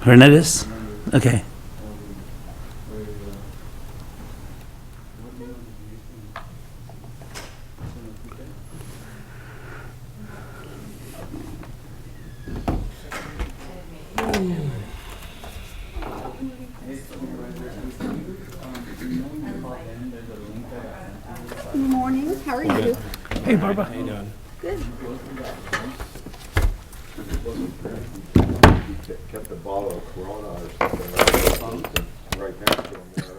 Hernandez? Okay. Good morning. How are you? Hey, Barbara. How you doing? Good. Kept a bottle of Corona or something right next to him there.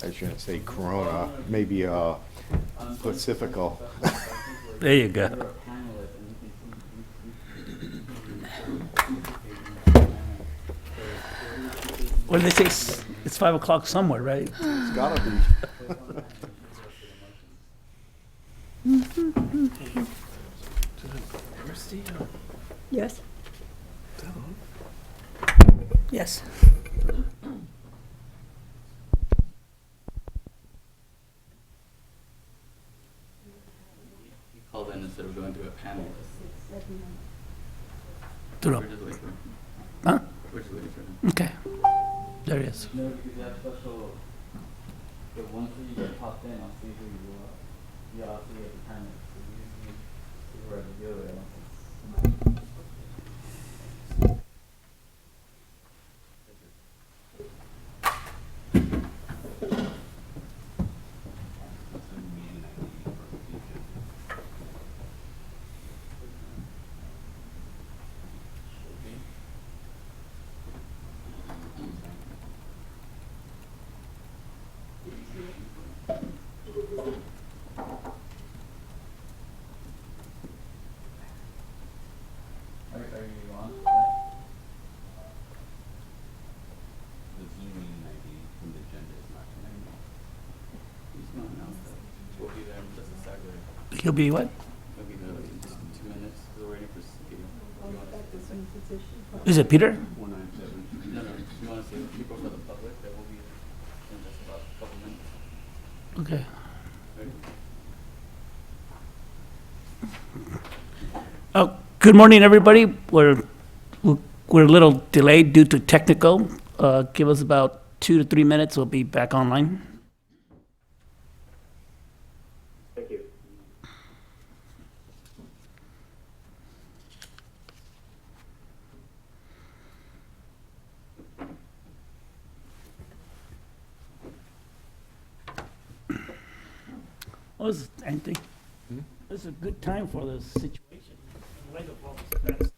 I shouldn't say Corona, maybe Pacifico. There you go. What did they say? It's 5 o'clock somewhere, right? It's gotta be. Christy? Yes. Yes. He called in instead of going to a panel. Through. We're just waiting for him. Huh? We're just waiting for him. Okay. There he is. No, because you have special. But once you get popped in, I'll see who you are. Yeah, I'll see you at the panel. So you just need to where to go there. Are you on? The Zoom meeting ID from the agenda is not connected. He's not announced that. We'll be there in just a second. He'll be what? We'll be there like in just 2 minutes. We're waiting for Steve. You want to Is it Peter? 497. No, no. You want to say people for the public that will be in just about a couple minutes. Okay. Ready? Oh, good morning, everybody. We're a little delayed due to technical. Give us about 2 to 3 minutes. We'll be back online. Thank you. Oh, this is Anthony. This is a good time for this situation. In light of all this events.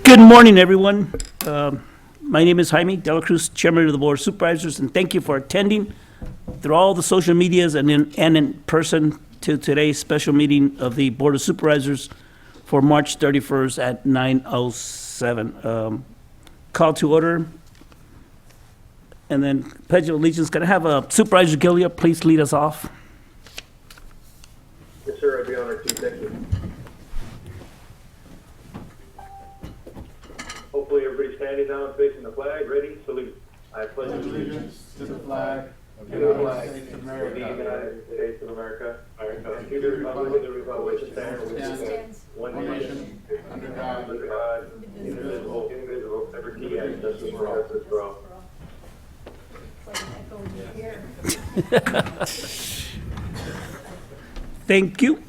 Good morning, everyone. My name is Jaime De La Cruz, Chairman of the Board of Supervisors, and thank you for attending through all the social medias and in person to today's special meeting of the Board of Supervisors for March 31st at 9:07. Call to order. And then Pledge of Allegiance. Can I have Supervisor Gilia please lead us off? Yes, sir, I'd be honored to. Thank you. Hopefully everybody's standing now and facing the flag. Ready? Salute. I pledge allegiance to the flag of the United States of America. The United States of America. And to the republic which stands one nation, under God, indivisible, liberty and justice for all. Thank you.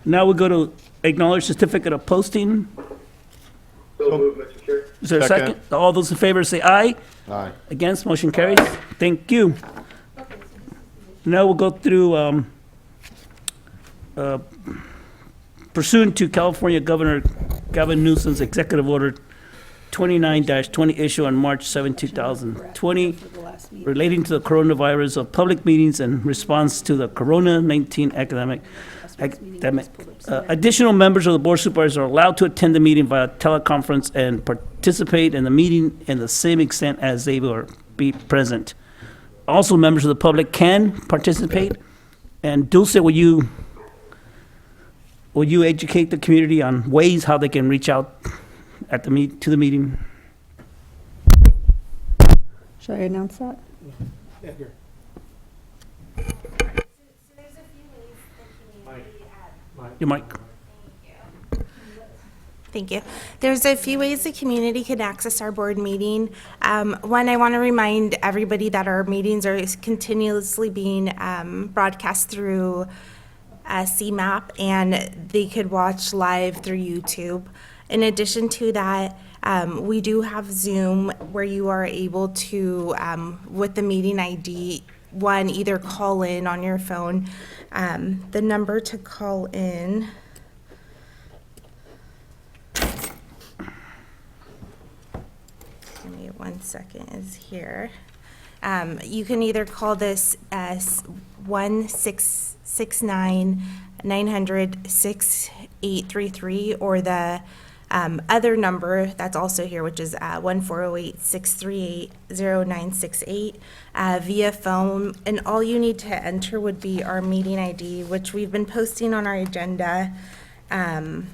Now we go to acknowledge certificate of posting. So moved, Mr. Chair. Is there a second? All those in favor say aye. Aye. Against, motion carries. Thank you. Now we'll go through pursuant to California Governor Gavin Newsom's Executive Order 29-20 issue on March 7, 2020, relating to the coronavirus of public meetings and response to the Corona-19 epidemic. Additional members of the Board of Supervisors are allowed to attend the meeting via teleconference and participate in the meeting in the same extent as they will be present. Also, members of the public can participate. And Dulce, will you educate the community on ways how they can reach out at the to the meeting? Should I announce that? So there's a few ways the community, Your mic. Thank you. There's a few ways the community can access our board meeting. One, I want to remind everybody that our meetings are continuously being broadcast through CMAP, and they could watch live through YouTube. In addition to that, we do have Zoom where you are able to, with the meeting ID, one, either call in on your phone. The number to call in, give me 1 second, is here. You can either call this as 1-669-900-6833 or the other number that's also here, which is 1-408-638-0968 via phone. And all you need to enter would be our meeting ID, which we've been posting on our agenda. And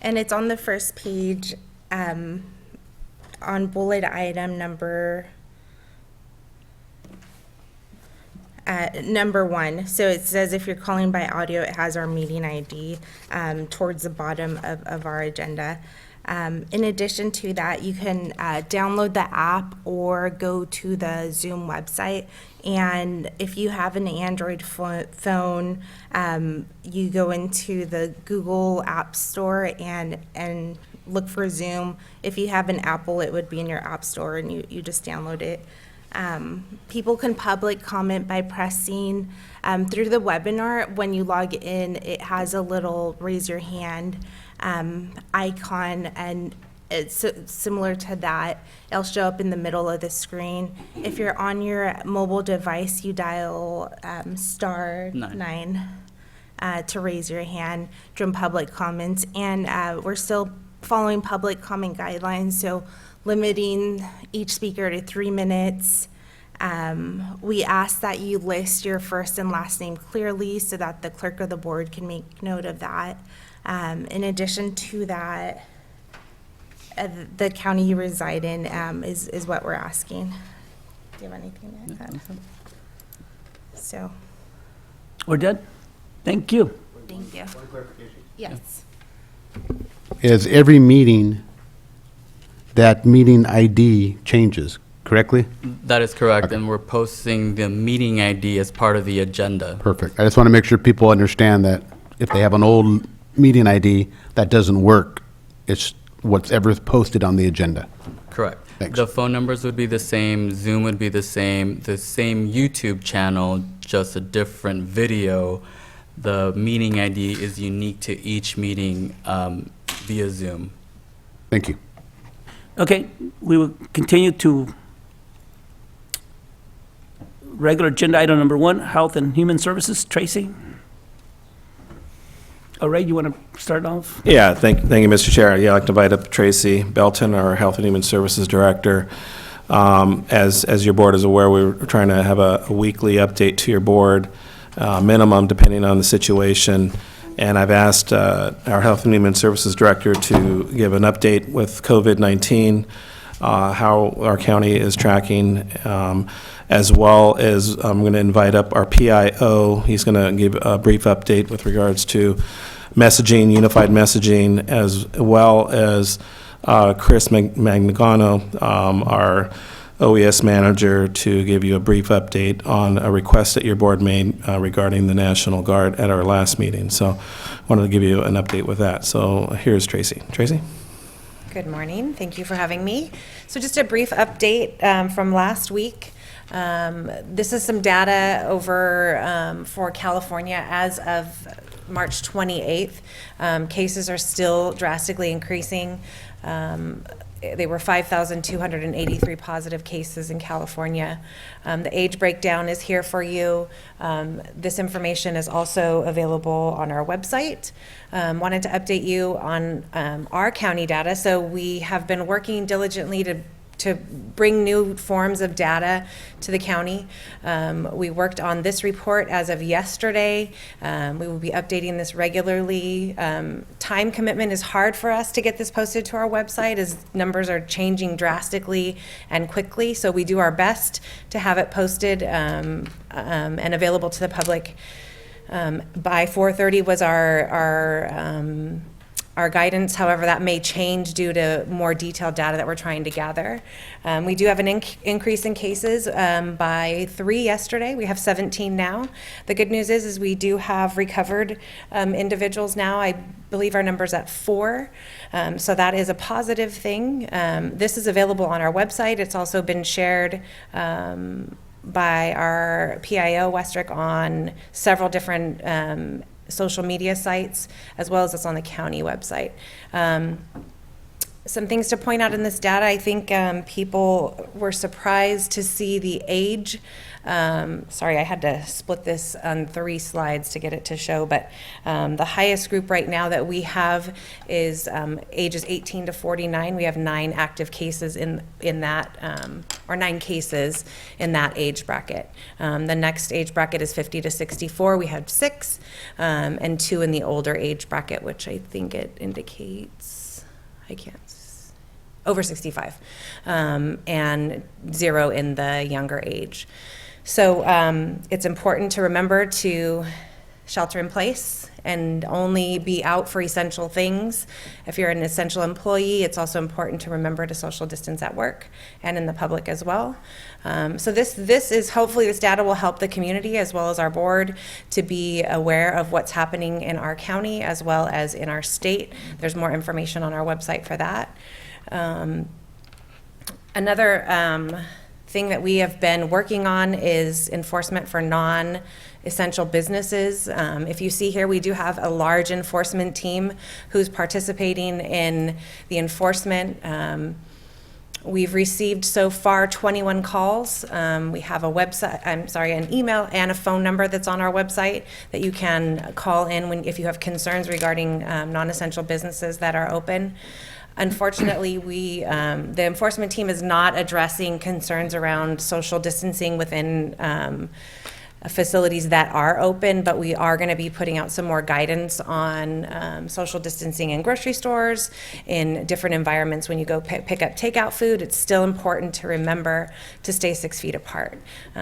it's on the first page on bullet item number 1. So it says if you're calling by audio, it has our meeting ID towards the bottom of our agenda. In addition to that, you can download the app or go to the Zoom website. And if you have an Android phone, you go into the Google App Store and look for Zoom. If you have an Apple, it would be in your App Store, and you just download it. People can public comment by pressing through the webinar. When you log in, it has a little raise your hand icon, and it's similar to that. It'll show up in the middle of the screen. If you're on your mobile device, you dial *9 to raise your hand during public comments. And we're still following public comment guidelines, so limiting each speaker to 3 minutes. We ask that you list your first and last name clearly so that the clerk of the board can make note of that. In addition to that, the county you reside in is what we're asking. Do you have anything to add? So, We're done? Thank you. thank you. One clarification. Yes. Is every meeting, that meeting ID changes, correctly? That is correct, and we're posting the meeting ID as part of the agenda. Perfect. I just want to make sure people understand that if they have an old meeting ID that doesn't work, it's whatever's posted on the agenda. Correct. Thanks. The phone numbers would be the same, Zoom would be the same YouTube channel, just a different video. The meeting ID is unique to each meeting via Zoom. Thank you. Okay, we will continue to regular agenda item number 1, Health and Human Services. Tracy? All right, you want to start off? Yeah, thank you, Mr. Chair. Yeah, I'd like to invite up Tracy Belton, our Health and Human Services Director. As your board is aware, we're trying to have a weekly update to your board, minimum, depending on the situation. And I've asked our Health and Human Services Director to give an update with COVID-19, how our county is tracking, as well as I'm going to invite up our PIO. He's going to give a brief update with regards to messaging, unified messaging, as well as Chris Magnagano, our OES manager, to give you a brief update on a request that your board made regarding the National Guard at our last meeting. So I wanted to give you an update with that. So here's Tracy. Tracy? Good morning. Thank you for having me. So just a brief update from last week. This is some data over for California as of March 28th. Cases are still drastically increasing. They were 5,283 positive cases in California. The age breakdown is here for you. This information is also available on our website. Wanted to update you on our county data. So we have been working diligently to bring new forms of data to the county. We worked on this report as of yesterday. We will be updating this regularly. Time commitment is hard for us to get this posted to our website as numbers are changing drastically and quickly. So we do our best to have it posted and available to the public. By 4:30 was our guidance. However, that may change due to more detailed data that we're trying to gather. We do have an increase in cases by 3 yesterday. We have 17 now. The good news is we do have recovered individuals now. I believe our number's at 4. So that is a positive thing. This is available on our website. It's also been shared by our PIO, Westrick, on several different social media sites, as well as it's on the county website. Some things to point out in this data, I think people were surprised to see the age. Sorry, I had to split this on 3 slides to get it to show, but the highest group right now that we have is ages 18 to 49. We have 9 active cases in that, or 9 cases in that age bracket. The next age bracket is 50 to 64. We have 6, and 2 in the older age bracket, which I think it indicates, over 65, and 0 in the younger age. So it's important to remember to shelter in place and only be out for essential things. If you're an essential employee, it's also important to remember to social distance at work and in the public as well. So this is, hopefully this data will help the community as well as our board to be aware of what's happening in our county as well as in our state. There's more information on our website for that. Another thing that we have been working on is enforcement for non-essential businesses. If you see here, we do have a large enforcement team who's participating in the enforcement. We've received so far 21 calls. We have a website, an email and a phone number that's on our website that you can call in if you have concerns regarding non-essential businesses that are open. Unfortunately, the enforcement team is not addressing concerns around social distancing within facilities that are open, but we are going to be putting out some more guidance on social distancing in grocery stores, in different environments. When you go pick up takeout food, it's still important to remember to stay 6 feet apart.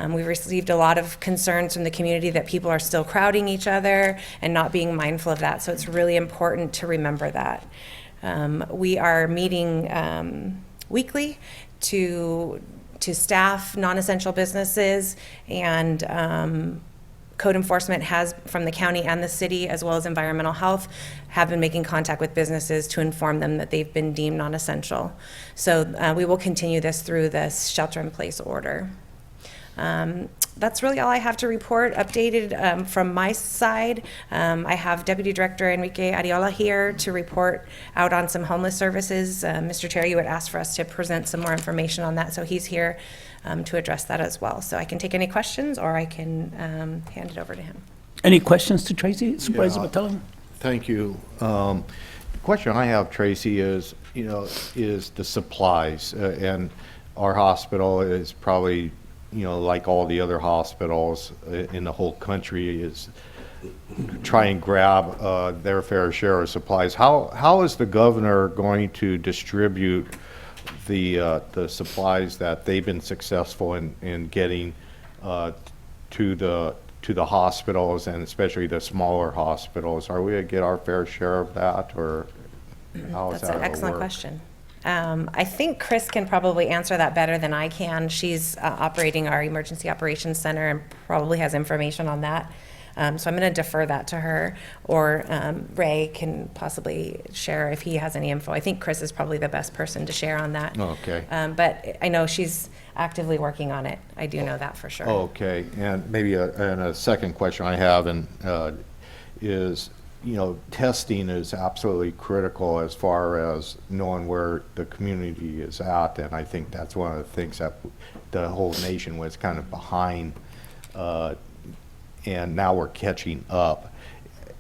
We've received a lot of concerns from the community that people are still crowding each other and not being mindful of that, so it's really important to remember that. We are meeting weekly to staff non-essential businesses and Code enforcement has, from the county and the city, as well as environmental health, have been making contact with businesses to inform them that they've been deemed non-essential. So we will continue this through this shelter-in-place order. That's really all I have to report. Updated from my side, I have Deputy Director Enrique Ariola here to report out on some homeless services. Mr. Chair, you had asked for us to present some more information on that, so he's here to address that as well. So I can take any questions, or I can hand it over to him. Any questions to Tracy, Supervisor Yeah. Botello? Thank you. The question I have, Tracy, is, is the supplies. And our hospital is probably, like all the other hospitals in the whole country, is try and grab their fair share of supplies. How is the governor going to distribute the supplies that they've been successful in getting to the hospitals, and especially the smaller hospitals? Are we going to get our fair share of that, or how is That's that an going to excellent work? question. I think Chris can probably answer that better than I can. She's operating our Emergency Operations Center and probably has information on that. So I'm going to defer that to her, or Ray can possibly share if he has any info. I think Chris is probably the best person to share on that. Okay. But I know she's actively working on it. I do know that for sure. Okay, and maybe a second question I have is, testing is absolutely critical as far as knowing where the community is at, and I think that's one of the things that the whole nation was kind of behind, and now we're catching up.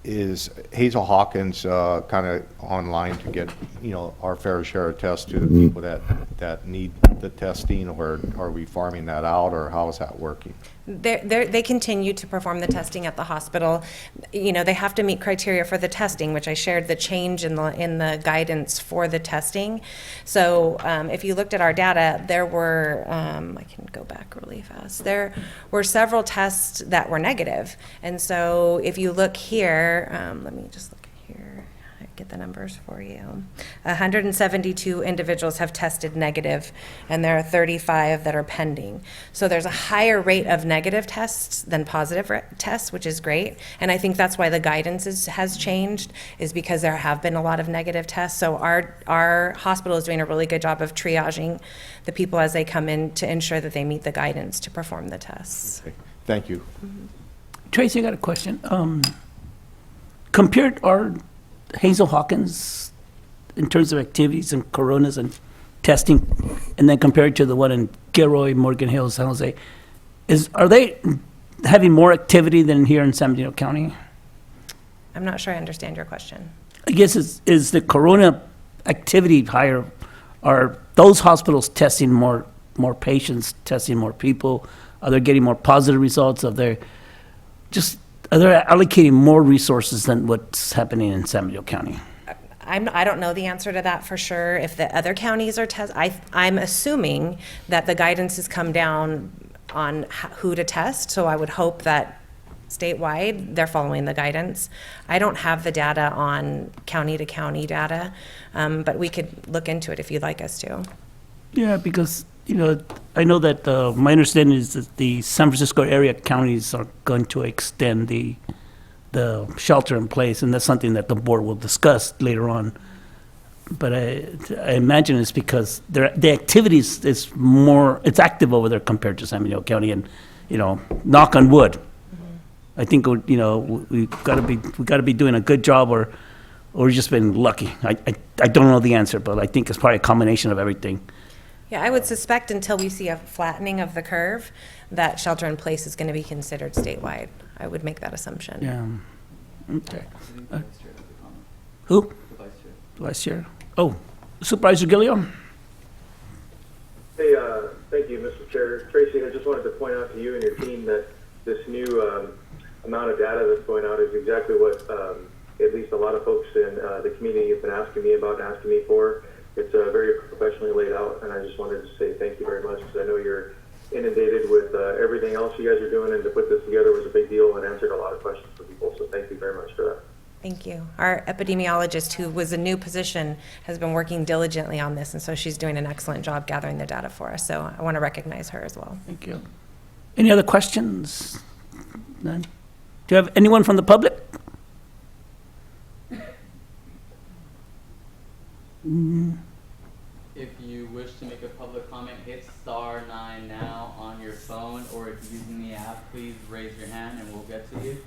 Is Hazel Hawkins kind of online to get, our fair share of tests to the people that need the testing, or are we farming that out, or how is that working? They continue to perform the testing at the hospital. They have to meet criteria for the testing, which I shared the change in the guidance for the testing. So if you looked at our data, there were, I can go back really fast. There were several tests that were negative. And so if you look here, let me just look here. Get the numbers for you. 172 individuals have tested negative, and there are 35 that are pending. So there's a higher rate of negative tests than positive tests, which is great. And I think that's why the guidance has changed, is because there have been a lot of negative tests. So our hospital is doing a really good job of triaging the people as they come in to ensure that they meet the guidance to perform the tests. Okay. Thank you. Tracy, I got a question. Compared our Hazel Hawkins in terms of activities and coronas and testing, and then compared to the one in Gilroy, Morgan Hills, San Jose, are they having more activity than here in San Benito County? I'm not sure I understand your question. I guess is the corona activity higher? Are those hospitals testing more patients, testing more people? Are they getting more positive results? Are they allocating more resources than what's happening in San Benito County? I don't know the answer to that for sure. If the other counties are I'm assuming that the guidance has come down on who to test, so I would hope that statewide they're following the guidance. I don't have the data on county to county data, but we could look into it if you'd like us to. Yeah, because, I know that my understanding is that the San Francisco area counties are going to extend the shelter in place, and that's something that the board will discuss later on. But I imagine it's because the activities is it's active over there compared to San Benito County, and, knock on wood. I think, we've got to be doing a good job, or we've just been lucky. I don't know the answer, but I think it's probably a combination of everything. Yeah, I would suspect until we see a flattening of the curve, that shelter in place is going to be considered statewide. I would make that assumption. Yeah. Okay. Who? The Vice Chair. Oh, Supervisor Gilliam? Hey, thank you, Mr. Chair. Tracy, I just wanted to point out to you and your team that this new amount of data that's going out is exactly what at least a lot of folks in the community have been asking me about and asking me for. It's very professionally laid out, and I just wanted to say thank you very much, because I know you're inundated with everything else you guys are doing, and to put this together was a big deal and answered a lot of questions for people, so thank you very much for that. Thank you. Our epidemiologist, who was a new position, has been working diligently on this, and so she's doing an excellent job gathering the data for us. So I want to recognize her as well. Thank you. Any other questions? None? Do you have anyone from the public? If you wish to make a public comment, hit *9 now on your phone, or if you're using the app, please raise your hand and we'll get to you.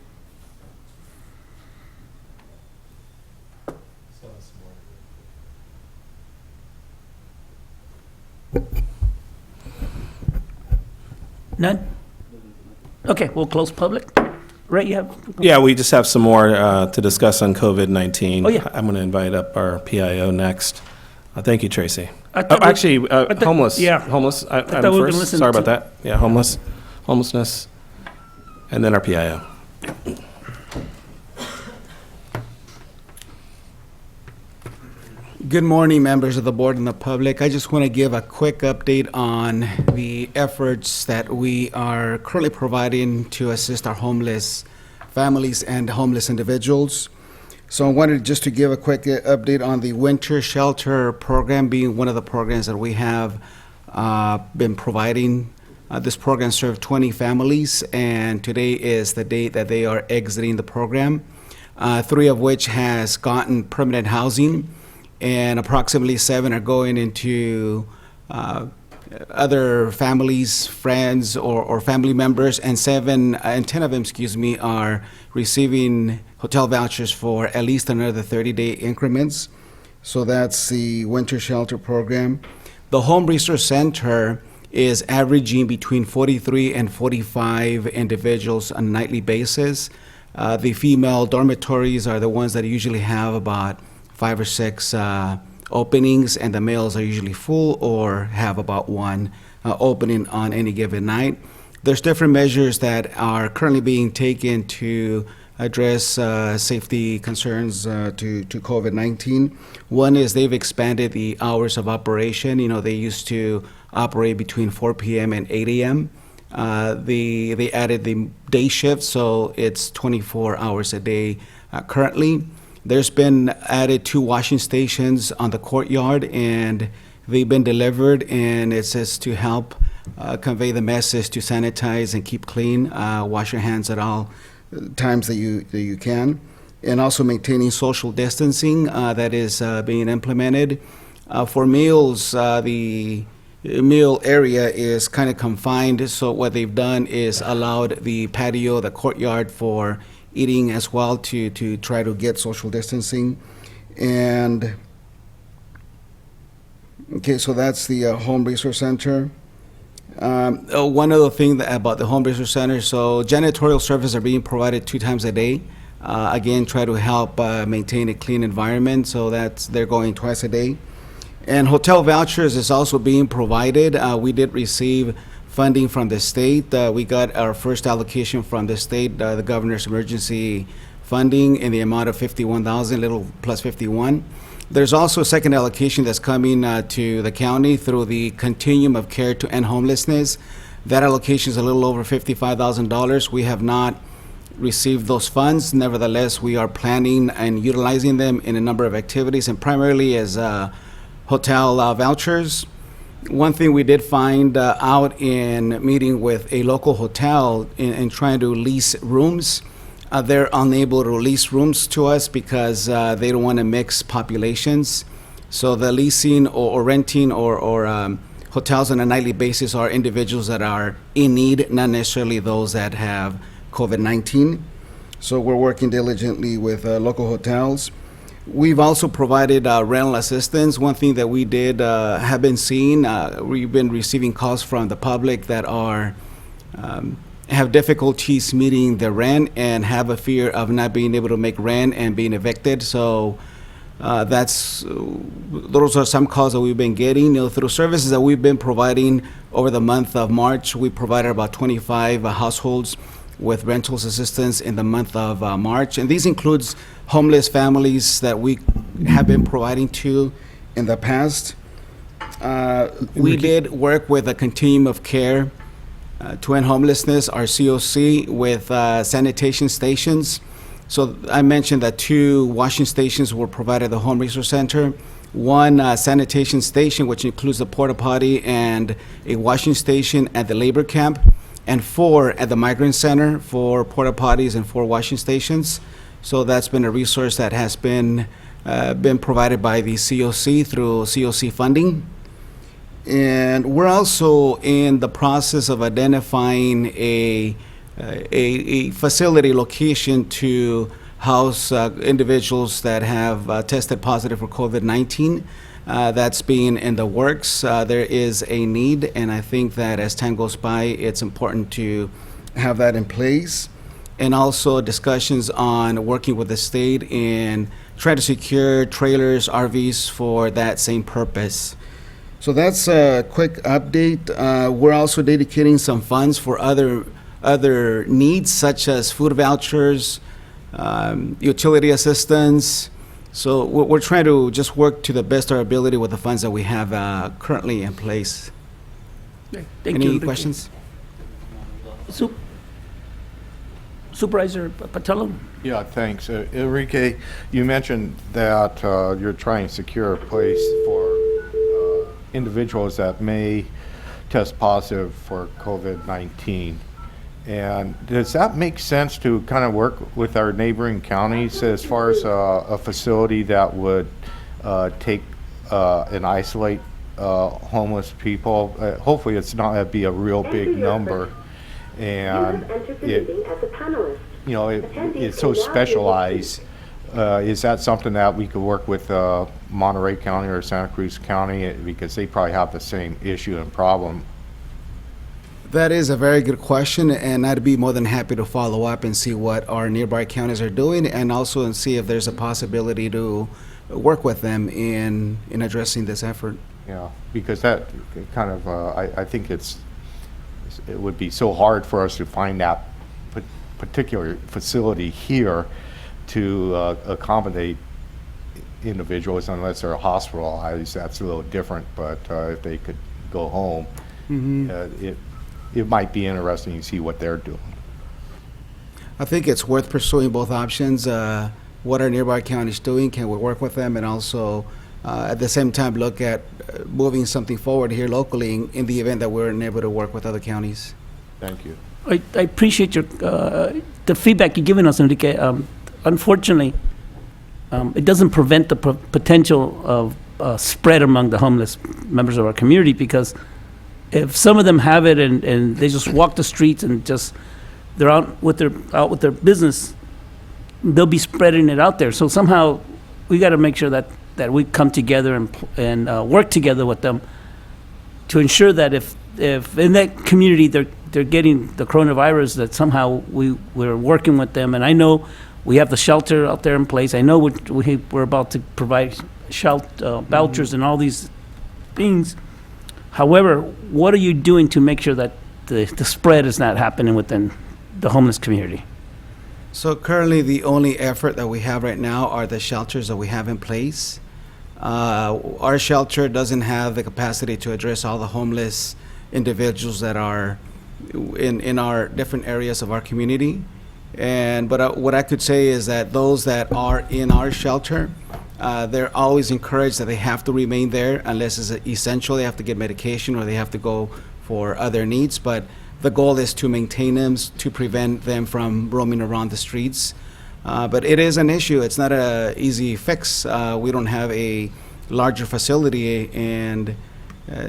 None? Okay, we'll close public. Ray, you have? Yeah, we just have some more to discuss on COVID-19. Oh, yeah. I'm going to invite up our PIO next. Thank you, Tracy. I thought we- Actually, I thought- homeless. yeah. Homeless. I'm thought we were gonna first. listen Sorry to- about that. Yeah, homelessness, and then our PIO. Good morning, members of the board and the public. I just want to give a quick update on the efforts that we are currently providing to assist our homeless families and homeless individuals. So I wanted just to give a quick update on the winter shelter program, being one of the programs that we have been providing. This program served 20 families, and today is the date that they are exiting the program, 3 of which has gotten permanent housing, and approximately 7 are going into other families, friends, or family members, and 10 of them, are receiving hotel vouchers for at least another 30-day increments. So that's the winter shelter program. The Home Resource Center is averaging between 43 and 45 individuals on a nightly basis. The female dormitories are the ones that usually have about 5 or 6 openings, and the males are usually full or have about 1 opening on any given night. There's different measures that are currently being taken to address safety concerns to COVID-19. One is they've expanded the hours of operation. You know, they used to operate between 4 p.m. and 8 a.m. They added the day shift, so it's 24 hours a day currently. There's been added 2 washing stations on the courtyard, and they've been delivered, and it says to help convey the message to sanitize and keep clean, wash your hands at all times that you can, and also maintaining social distancing that is being implemented. For meals, the meal area is kind of confined, so what they've done is allowed the patio, the courtyard for eating as well to try to get social distancing. And okay, so that's the Home Resource Center. One other thing about the Home Resource Center, so janitorial services are being provided 2 times a day. Again, try to help maintain a clean environment, so they're going twice a day. And hotel vouchers is also being provided. We did receive funding from the state. We got our first allocation from the state, the governor's emergency funding in the amount of $51,000, little plus 51. There's also a second allocation that's coming to the county through the Continuum of Care to End Homelessness. That allocation is a little over $55,000. We have not received those funds. Nevertheless, we are planning and utilizing them in a number of activities, and primarily as hotel vouchers. One thing we did find out in meeting with a local hotel in trying to lease rooms, they're unable to lease rooms to us because they don't want to mix populations. So the leasing or renting or hotels on a nightly basis are individuals that are in need, not necessarily those that have COVID-19. So we're working diligently with local hotels. We've also provided rental assistance. One thing that we did have been seeing, we've been receiving calls from the public that are have difficulties meeting their rent and have a fear of not being able to make rent and being evicted. So those are some calls that we've been getting. You know, through services that we've been providing over the month of March, we provided about 25 households with rentals assistance in the month of March. And these includes homeless families that we have been providing to in the past. We did work with a Continuum of Care to End Homelessness, our COC, with sanitation stations. So I mentioned that 2 washing stations were provided at the Home Resource Center. 1 sanitation station, which includes the porta potty and a washing station at the labor camp. and 4 at the Migrant Center, 4 porta potties and 4 washing stations. So that's been a resource that has been provided by the COC through COC funding. And we're also in the process of identifying a facility location to house individuals that have tested positive for COVID-19. That's being in the works. There is a need, and I think that as time goes by, it's important to have that in place. And also discussions on working with the state and try to secure trailers, RVs for that same purpose. So that's a quick update. We're also dedicating some funds for other needs, such as food vouchers, utility assistance. So we're trying to just work to the best of our ability with the funds that we have currently in place. Thank Any you. Enrique. questions? Supervisor Patello? Yeah, thanks. Enrique, you mentioned that you're trying to secure a place for individuals that may test positive for COVID-19. And does that make sense to kind of work with our neighboring counties as far as a facility that would take and isolate homeless people? Hopefully it's not going to be a real big number. And it's so specialized. Is that something that we could work with Monterey County or Santa Cruz County, because they probably have the same issue and problem? That is a very good question, and I'd be more than happy to follow up and see what our nearby counties are doing, and also and see if there's a possibility to work with them in addressing this effort. Yeah, because that kind of, I think it would be so hard for us to find that particular facility here to accommodate individuals unless they're hospitalized. That's a little different, but if they could go home, it might be interesting to see what they're doing. I think it's worth pursuing both options. What are nearby counties doing? Can we work with them? And also, at the same time, look at moving something forward here locally in the event that we're unable to work with other counties. Thank you. I appreciate your the feedback you're giving us, Enrique. Unfortunately, it doesn't prevent the potential of spread among the homeless members of our community, because if some of them have it and they just walk the streets and just they're out with their business, they'll be spreading it out there. So somehow we got to make sure that we come together and work together with them to ensure that if in that community they're getting the coronavirus, that somehow we're working with them. And I know we have the shelter out there in place. I know we're about to provide vouchers and all these things. However, what are you doing to make sure that the spread is not happening within the homeless community? So currently, the only effort that we have right now are the shelters that we have in place. Our shelter doesn't have the capacity to address all the homeless individuals that are in our different areas of our community. But what I could say is that those that are in our shelter, they're always encouraged that they have to remain there unless it's essential. They have to get medication or they have to go for other needs. But the goal is to maintain them, to prevent them from roaming around the streets. But it is an issue. It's not an easy fix. We don't have a larger facility, and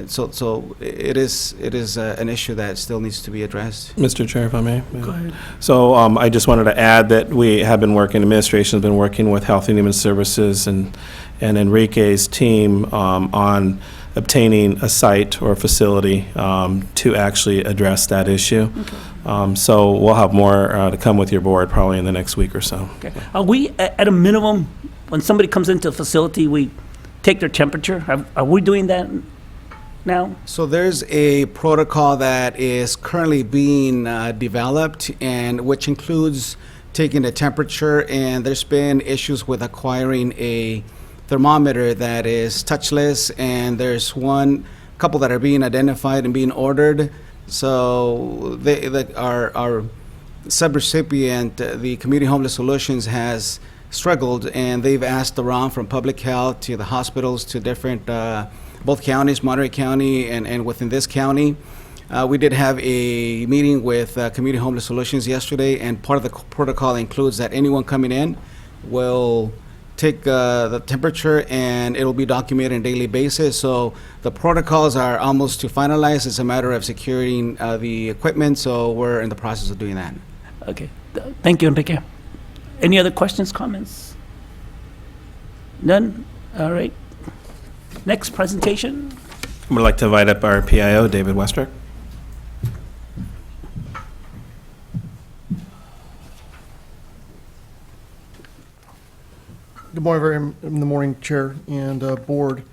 so it is an issue that still needs to be addressed. Mr. Chair, if I may. Go ahead. So I just wanted to add that we have been working, administration has been working with Health and Human Services and Enrique's team on obtaining a site or a facility to actually address that issue. Okay. So we'll have more to come with your board probably in the next week or so. Okay. Are we, at a minimum, when somebody comes into a facility, we take their temperature? Are we doing that now? So there's a protocol that is currently being developed, and which includes taking the temperature, and there's been issues with acquiring a thermometer that is touchless, and there's couple that are being identified and being ordered. So our subrecipient, the Community Homeless Solutions, has struggled, and they've asked around from public health to the hospitals to different both counties, Monterey County and within this county, We did have a meeting with Community Homeless Solutions yesterday, and part of the protocol includes that anyone coming in will take the temperature, and it'll be documented on a daily basis. So the protocols are almost to finalize. It's a matter of securing the equipment, so we're in the process of doing that. Okay, thank you, Enrique. Any other questions, comments? None? All right. Next presentation. I would like to invite up our PIO, David Westrick. Good morning, in the morning, Chair and Board.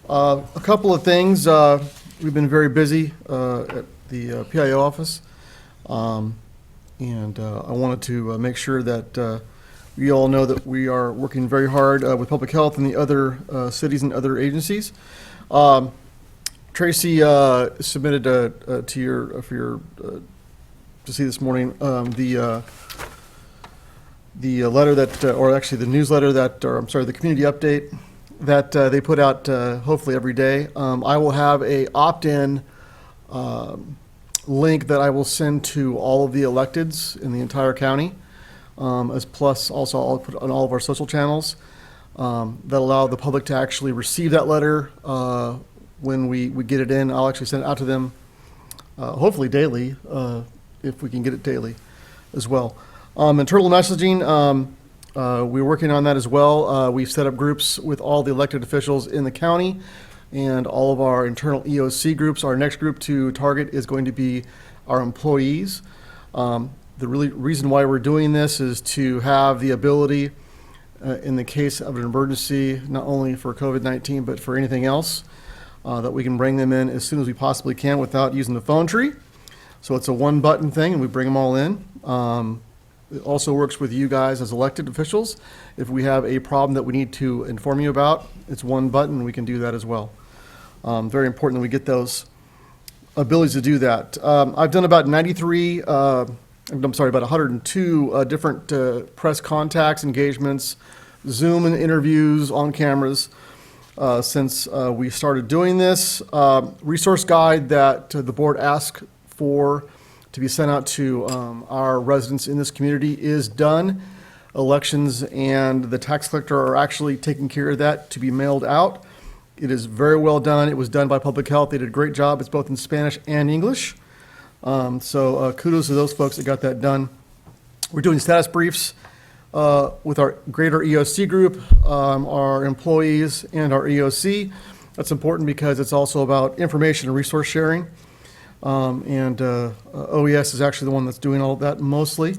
A couple of things. We've been very busy at the PIO office, and I wanted to make sure that we all know that we are working very hard with public health and the other cities and other agencies. Tracy submitted to your to see this morning the letter that, or actually the newsletter that, or I'm sorry, the community update that they put out hopefully every day. I will have a opt-in link that I will send to all of the electeds in the entire county, as plus also I'll put on all of our social channels that allow the public to actually receive that letter when we get it in. I'll actually send it out to them hopefully daily, if we can get it daily as well. Internal messaging, we're working on that as well. We've set up groups with all the elected officials in the county and all of our internal EOC groups. Our next group to target is going to be our employees. The reason why we're doing this is to have the ability, in the case of an emergency, not only for COVID-19, but for anything else, that we can bring them in as soon as we possibly can without using the phone tree. So it's a one-button thing, and we bring them all in. It also works with you guys as elected officials. If we have a problem that we need to inform you about, it's one button, we can do that as well. Very important that we get those abilities to do that. I've done about 102 different press contacts, engagements, Zoom and interviews on cameras since we started doing this. Resource guide that the board asked for to be sent out to our residents in this community is done. Elections and the tax collector are actually taking care of that to be mailed out. It is very well done. It was done by Public Health. They did a great job. It's both in Spanish and English. So kudos to those folks that got that done. We're doing status briefs with our greater EOC group, our employees, and our EOC. That's important because it's also about information and resource sharing. And OES is actually the one that's doing all of that mostly.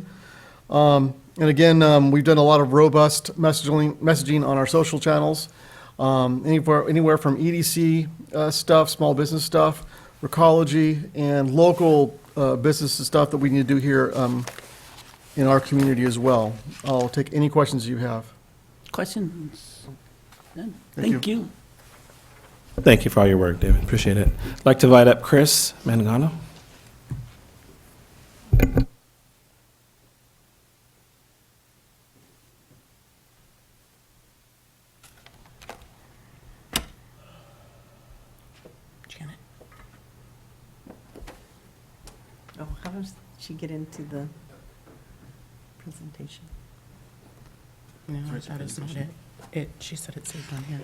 And again, we've done a lot of robust messaging on our social channels, anywhere from EDC stuff, small business stuff, Recology, and local business stuff that we need to do here in our community as well. I'll take any questions you have. Questions? None? Thank Thank you. Thank you for all your work, David. Appreciate it. I'd like to invite up Chris Mangano. Janet. Oh, how does she get into the presentation? No, that is not it. She said it's saved on here.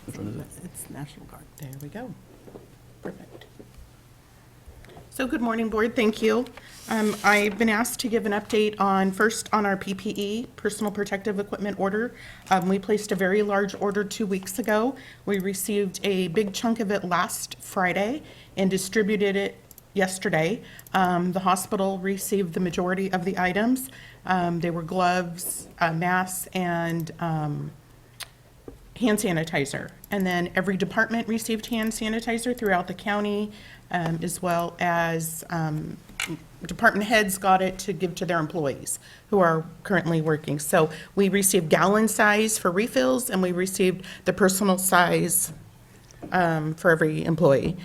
It's National Guard. There we go. Perfect. So good morning, Board. Thank you. I've been asked to give an update on, first, on our PPE, personal protective equipment order. We placed a very large order 2 weeks ago. We received a big chunk of it last Friday and distributed it yesterday. The hospital received the majority of the items. They were gloves, masks, and hand sanitizer. And then every department received hand sanitizer throughout the county, as well as department heads got it to give to their employees who are currently working. So we received gallon size for refills, and we received the personal size for every employee.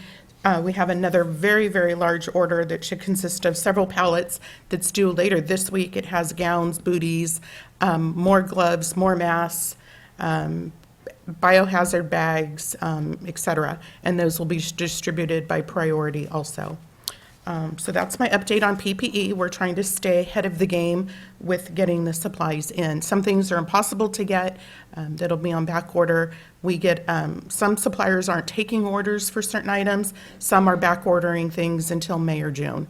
We have another very, very large order that should consist of several pallets that's due later this week. It has gowns, booties, more gloves, more masks, biohazard bags, et cetera, and those will be distributed by priority also. So that's my update on PPE. We're trying to stay ahead of the game with getting the supplies in. Some things are impossible to get, that'll be on back order. We get, some suppliers aren't taking orders for certain items, some are back ordering things until May or June.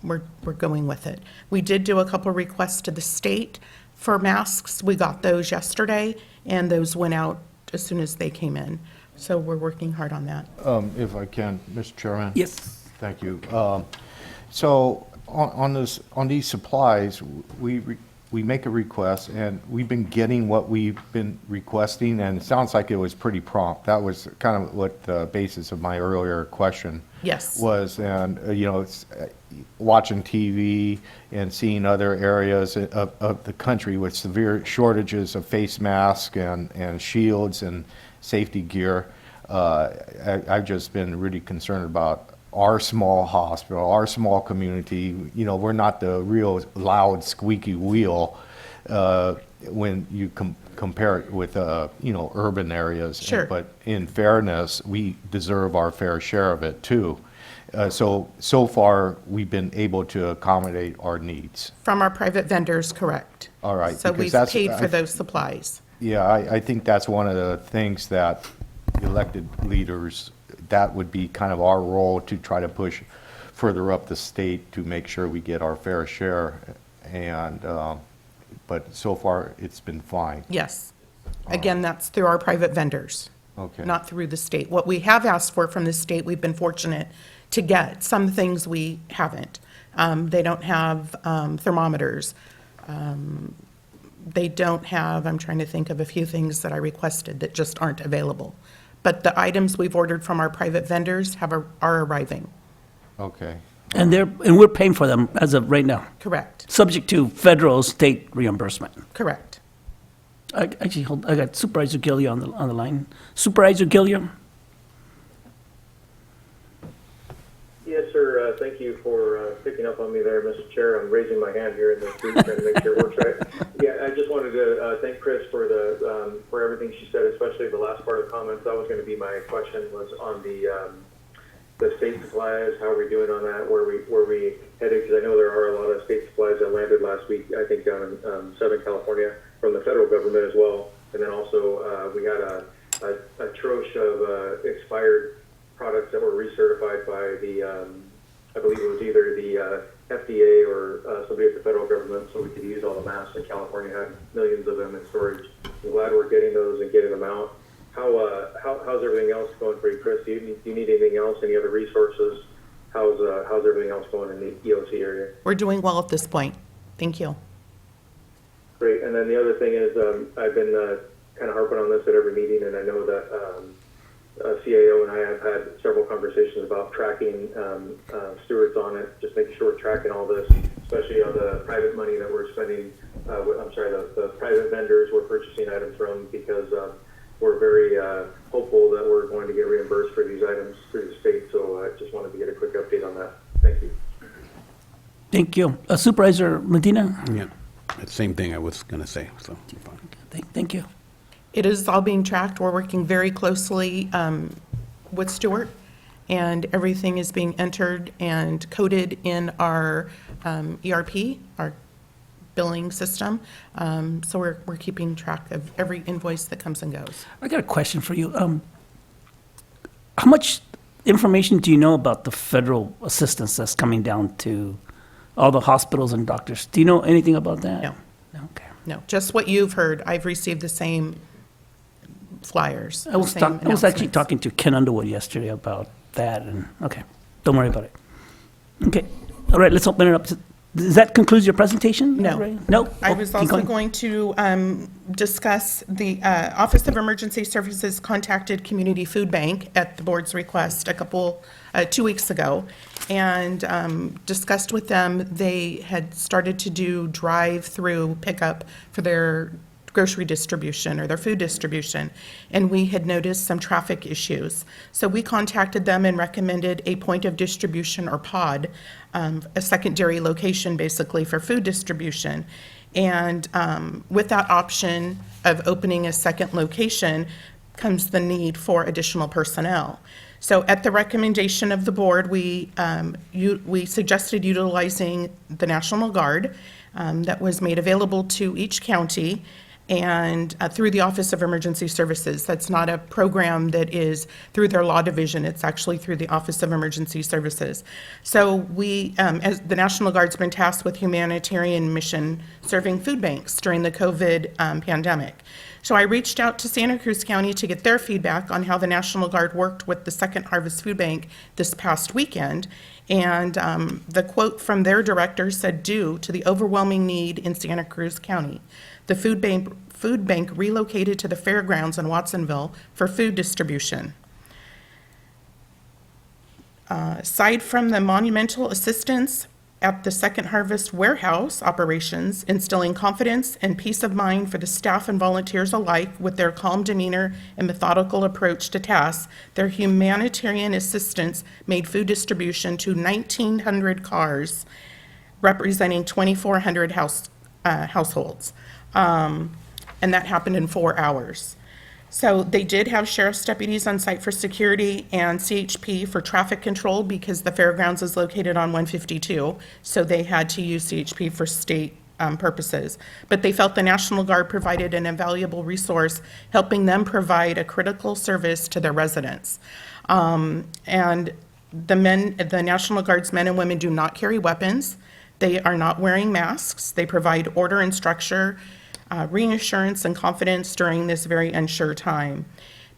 We're going with it. We did do a couple requests to the state for masks. We got those yesterday, and those went out as soon as they came in. So we're working hard on that. If I can, Mr. Chairman? Yes. Thank you. So on these supplies, we make a request, and we've been getting what we've been requesting, and it sounds like it was pretty prompt. That was kind of what the basis of my earlier question Yes. was. And, it's, watching TV and seeing other areas of the country with severe shortages of face masks and shields and safety gear, I've just been really concerned about our small hospital, our small community. We're not the real loud squeaky wheel when you compare it with, urban areas. Sure. But in fairness, we deserve our fair share of it too. So far, we've been able to accommodate our needs. From our private vendors, correct. All right, So because we've that's- paid for those supplies. Yeah, I think that's one of the things that elected leaders, that would be kind of our role to try to push further up the state to make sure we get our fair share. And, but so far, it's been fine. Yes. Again, that's through our private vendors. Okay. Not through the state. What we have asked for from the state, we've been fortunate to get. Some things we haven't. They don't have thermometers. They don't have, I'm trying to think of a few things that I requested that just aren't available. But the items we've ordered from our private vendors are arriving. Okay. And we're paying for them as of right now, Correct. subject to federal, state reimbursement. Correct. Actually, I got Supervisor Gilliam on the line. Supervisor Gilliam? Yes, sir. Thank you for picking up on me there, Mr. Chair. I'm raising my hand here in the group trying to make sure it works right. Yeah, I just wanted to thank Chris for for everything she said, especially the last part of the comments. That was going to be my question, was on the state supplies. How are we doing on that? Where we headed? Because I know there are a lot of state supplies that landed last week, I think down in Southern California from the federal government as well. And then also we had a troche of expired products that were recertified by the, I believe it was either the FDA or somebody at the federal government, so we could use all the masks. And California had millions of them in storage. I'm glad we're getting those and getting them out. How's everything else going for you, Chris? Do you need anything else? Any other resources? How's everything else going in the EOC area? We're doing well at this point. Thank you. Great. And then the other thing is, I've been kind of harping on this at every meeting, and I know that CAO and I have had several conversations about tracking stewards on it, just making sure we're tracking all this, especially on the private money that we're spending. The private vendors we're purchasing items from, because we're very hopeful that we're going to get reimbursed for these items through the state. So I just wanted to get a quick update on that. Thank you. Thank you. Supervisor Medina? Yeah, the same thing I was going to say, so. Thank you. It is all being tracked. We're working very closely with Stewart, and everything is being entered and coded in our ERP, our billing system. So we're keeping track of every invoice that comes and goes. I got a question for you. How much information do you know about the federal assistance that's coming down to all the hospitals and doctors? Do you know anything about that? No. Okay. No, just what you've heard. I've received the same flyers. I was actually talking to Ken Underwood yesterday about that, and, okay, don't worry about it. Okay, all right, let's open it up. Does that conclude your presentation? No. No? I Oh, was keep also going. going to discuss the Office of Emergency Services contacted Community Food Bank at the board's request 2 weeks ago, and discussed with them. They had started to do drive-through pickup for their grocery distribution or their food distribution, and we had noticed some traffic issues. So we contacted them and recommended a point of distribution or pod, a secondary location basically for food distribution. And with that option of opening a second location comes the need for additional personnel. So at the recommendation of the board, we suggested utilizing the National Guard that was made available to each county and through the Office of Emergency Services. That's not a program that is through their law division. It's actually through the Office of Emergency Services. So we, as the National Guard's been tasked with humanitarian mission serving food banks during the COVID pandemic. So I reached out to Santa Cruz County to get their feedback on how the National Guard worked with the Second Harvest Food Bank this past weekend. And the quote from their director said, "Due to the overwhelming need in Santa Cruz County, the food bank relocated to the fairgrounds in Watsonville for food distribution. Aside from the monumental assistance at the Second Harvest warehouse operations, instilling confidence and peace of mind for the staff and volunteers alike with their calm demeanor and methodical approach to tasks, their humanitarian assistance made food distribution to 1,900 cars, representing 2,400 households. And that happened in 4 hours. So they did have sheriff's deputies on site for security and CHP for traffic control because the fairgrounds is located on 152. So they had to use CHP for state purposes. But they felt the National Guard provided an invaluable resource, helping them provide a critical service to their residents. And the National Guard's men and women do not carry weapons. They are not wearing masks. They provide order and structure, reassurance and confidence during this very unsure time.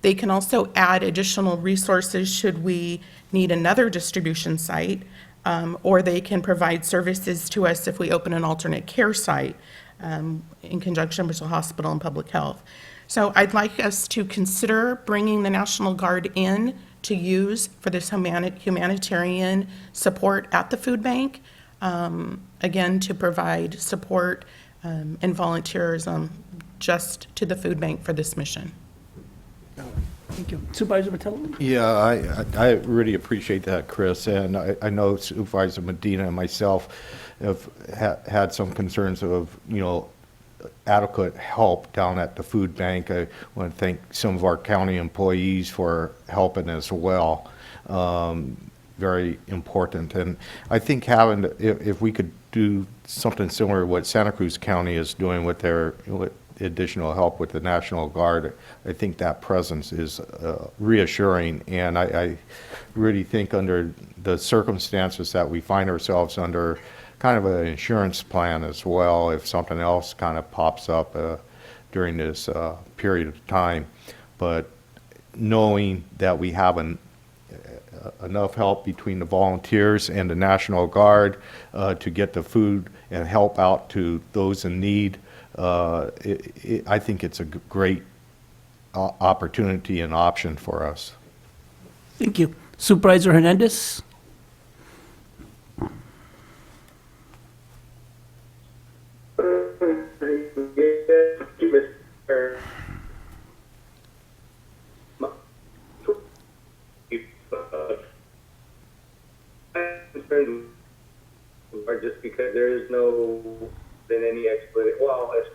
They can also add additional resources should we need another distribution site, or they can provide services to us if we open an alternate care site in conjunction with the hospital and public health. So I'd like us to consider bringing the National Guard in to use for this humanitarian support at the food bank, again, to provide support and volunteerism just to the food bank for this mission. Thank you. Supervisor Mattello? Yeah, I really appreciate that, Chris, and I know Supervisor Medina and myself have had some concerns of, adequate help down at the food bank. I want to thank some of our county employees for helping as well. Very important, and I think if we could do something similar to what Santa Cruz County is doing with their additional help with the National Guard, I think that presence is reassuring, and I really think under the circumstances that we find ourselves under, kind of an insurance plan as well, if something else kind of pops up during this period of time. But knowing that we have enough help between the volunteers and the National Guard to get the food and help out to those in need, I think it's a great opportunity and option for us. Thank you. Supervisor Hernandez? Or just because there is been any explanation. Well, as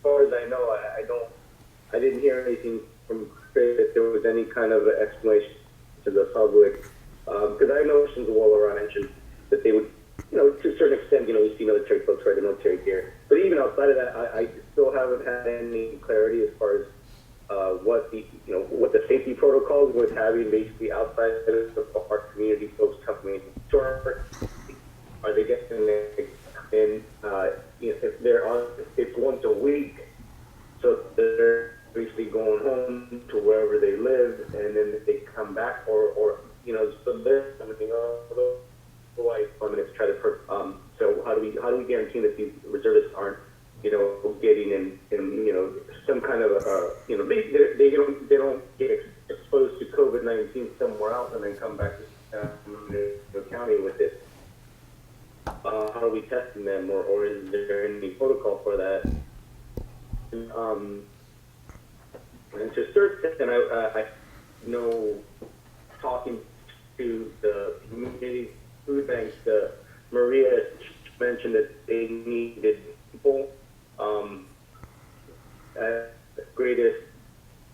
far as I know, I didn't hear anything from Chris that there was any kind of explanation to the public. Because I know since a while around mentioned that they would, to a certain extent, we see military folks wear the military gear. But even outside of that, I still haven't had any clarity as far as what the safety protocols with having basically outside of our community folks coming to our. Are they getting in? If it's once a week, so they're basically going home to wherever they live, and then they come back, or so there's something otherwise. I'm going to try to. So how do we guarantee that these reservists aren't, getting in some kind of they don't get exposed to COVID-19 somewhere else and then come back to the county with it. How are we testing them, or is there any protocol for that? And to start, and I know, talking to the community food banks, Maria mentioned that they needed people, at the greatest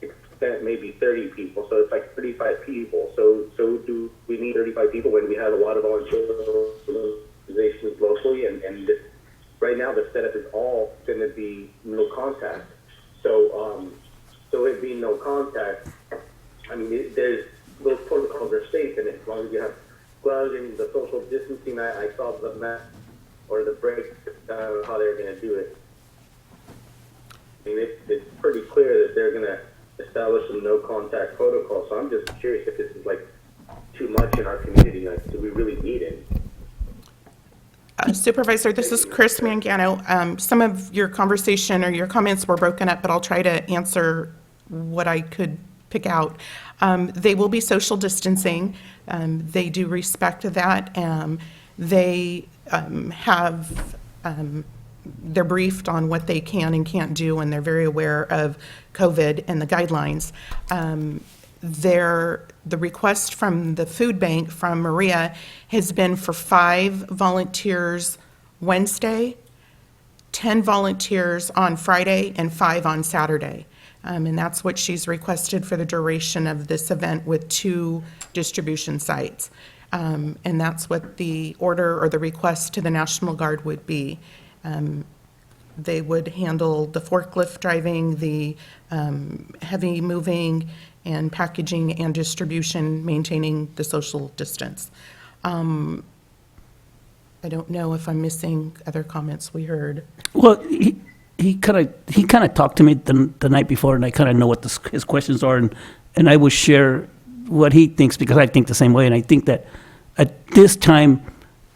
extent, maybe 30 people, so it's like 35 people. So do we need 35 people when we have a lot of volunteer organizations locally, and this, right now the setup is all going to be no contact. So it being no contact, I mean, there's, those protocols are safe, and as long as you have gloves and the social distancing, I saw the map or the breakdown of how they're going to do it. I mean, it's pretty clear that they're going to establish some no contact protocol. So I'm just curious if this is like too much in our community. Like, do we really need it? Supervisor, this is Chris Mangano. Some of your conversation or your comments were broken up, but I'll try to answer what I could pick out. They will be social distancing. They do respect that. They have, they're briefed on what they can and can't do, and they're very aware of COVID and the guidelines. The request from the food bank from Maria has been for 5 volunteers Wednesday, 10 volunteers on Friday, and 5 on Saturday. And that's what she's requested for the duration of this event with 2 distribution sites. And that's what the order or the request to the National Guard would be. They would handle the forklift driving, the heavy moving and packaging and distribution, maintaining the social distance. I don't know if I'm missing other comments we heard. Well, he kind of talked to me the night before, and I kind of know what his questions are, and I will share what he thinks, because I think the same way, and I think that at this time,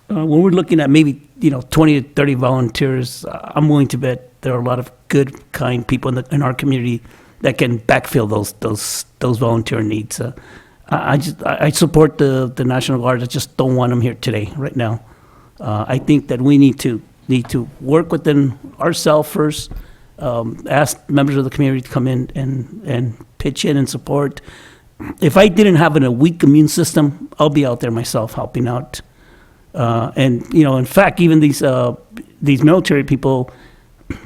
when we're looking at maybe 20 to 30 volunteers, I'm willing to bet there are a lot of good, kind people in our community that can backfill those volunteer needs. I support the National Guard. I just don't want them here today, right now. I think that we need to work within ourselves first. Ask members of the community to come in and pitch in and support. If I didn't have a weak immune system, I'll be out there myself helping out. And in fact, even these military people,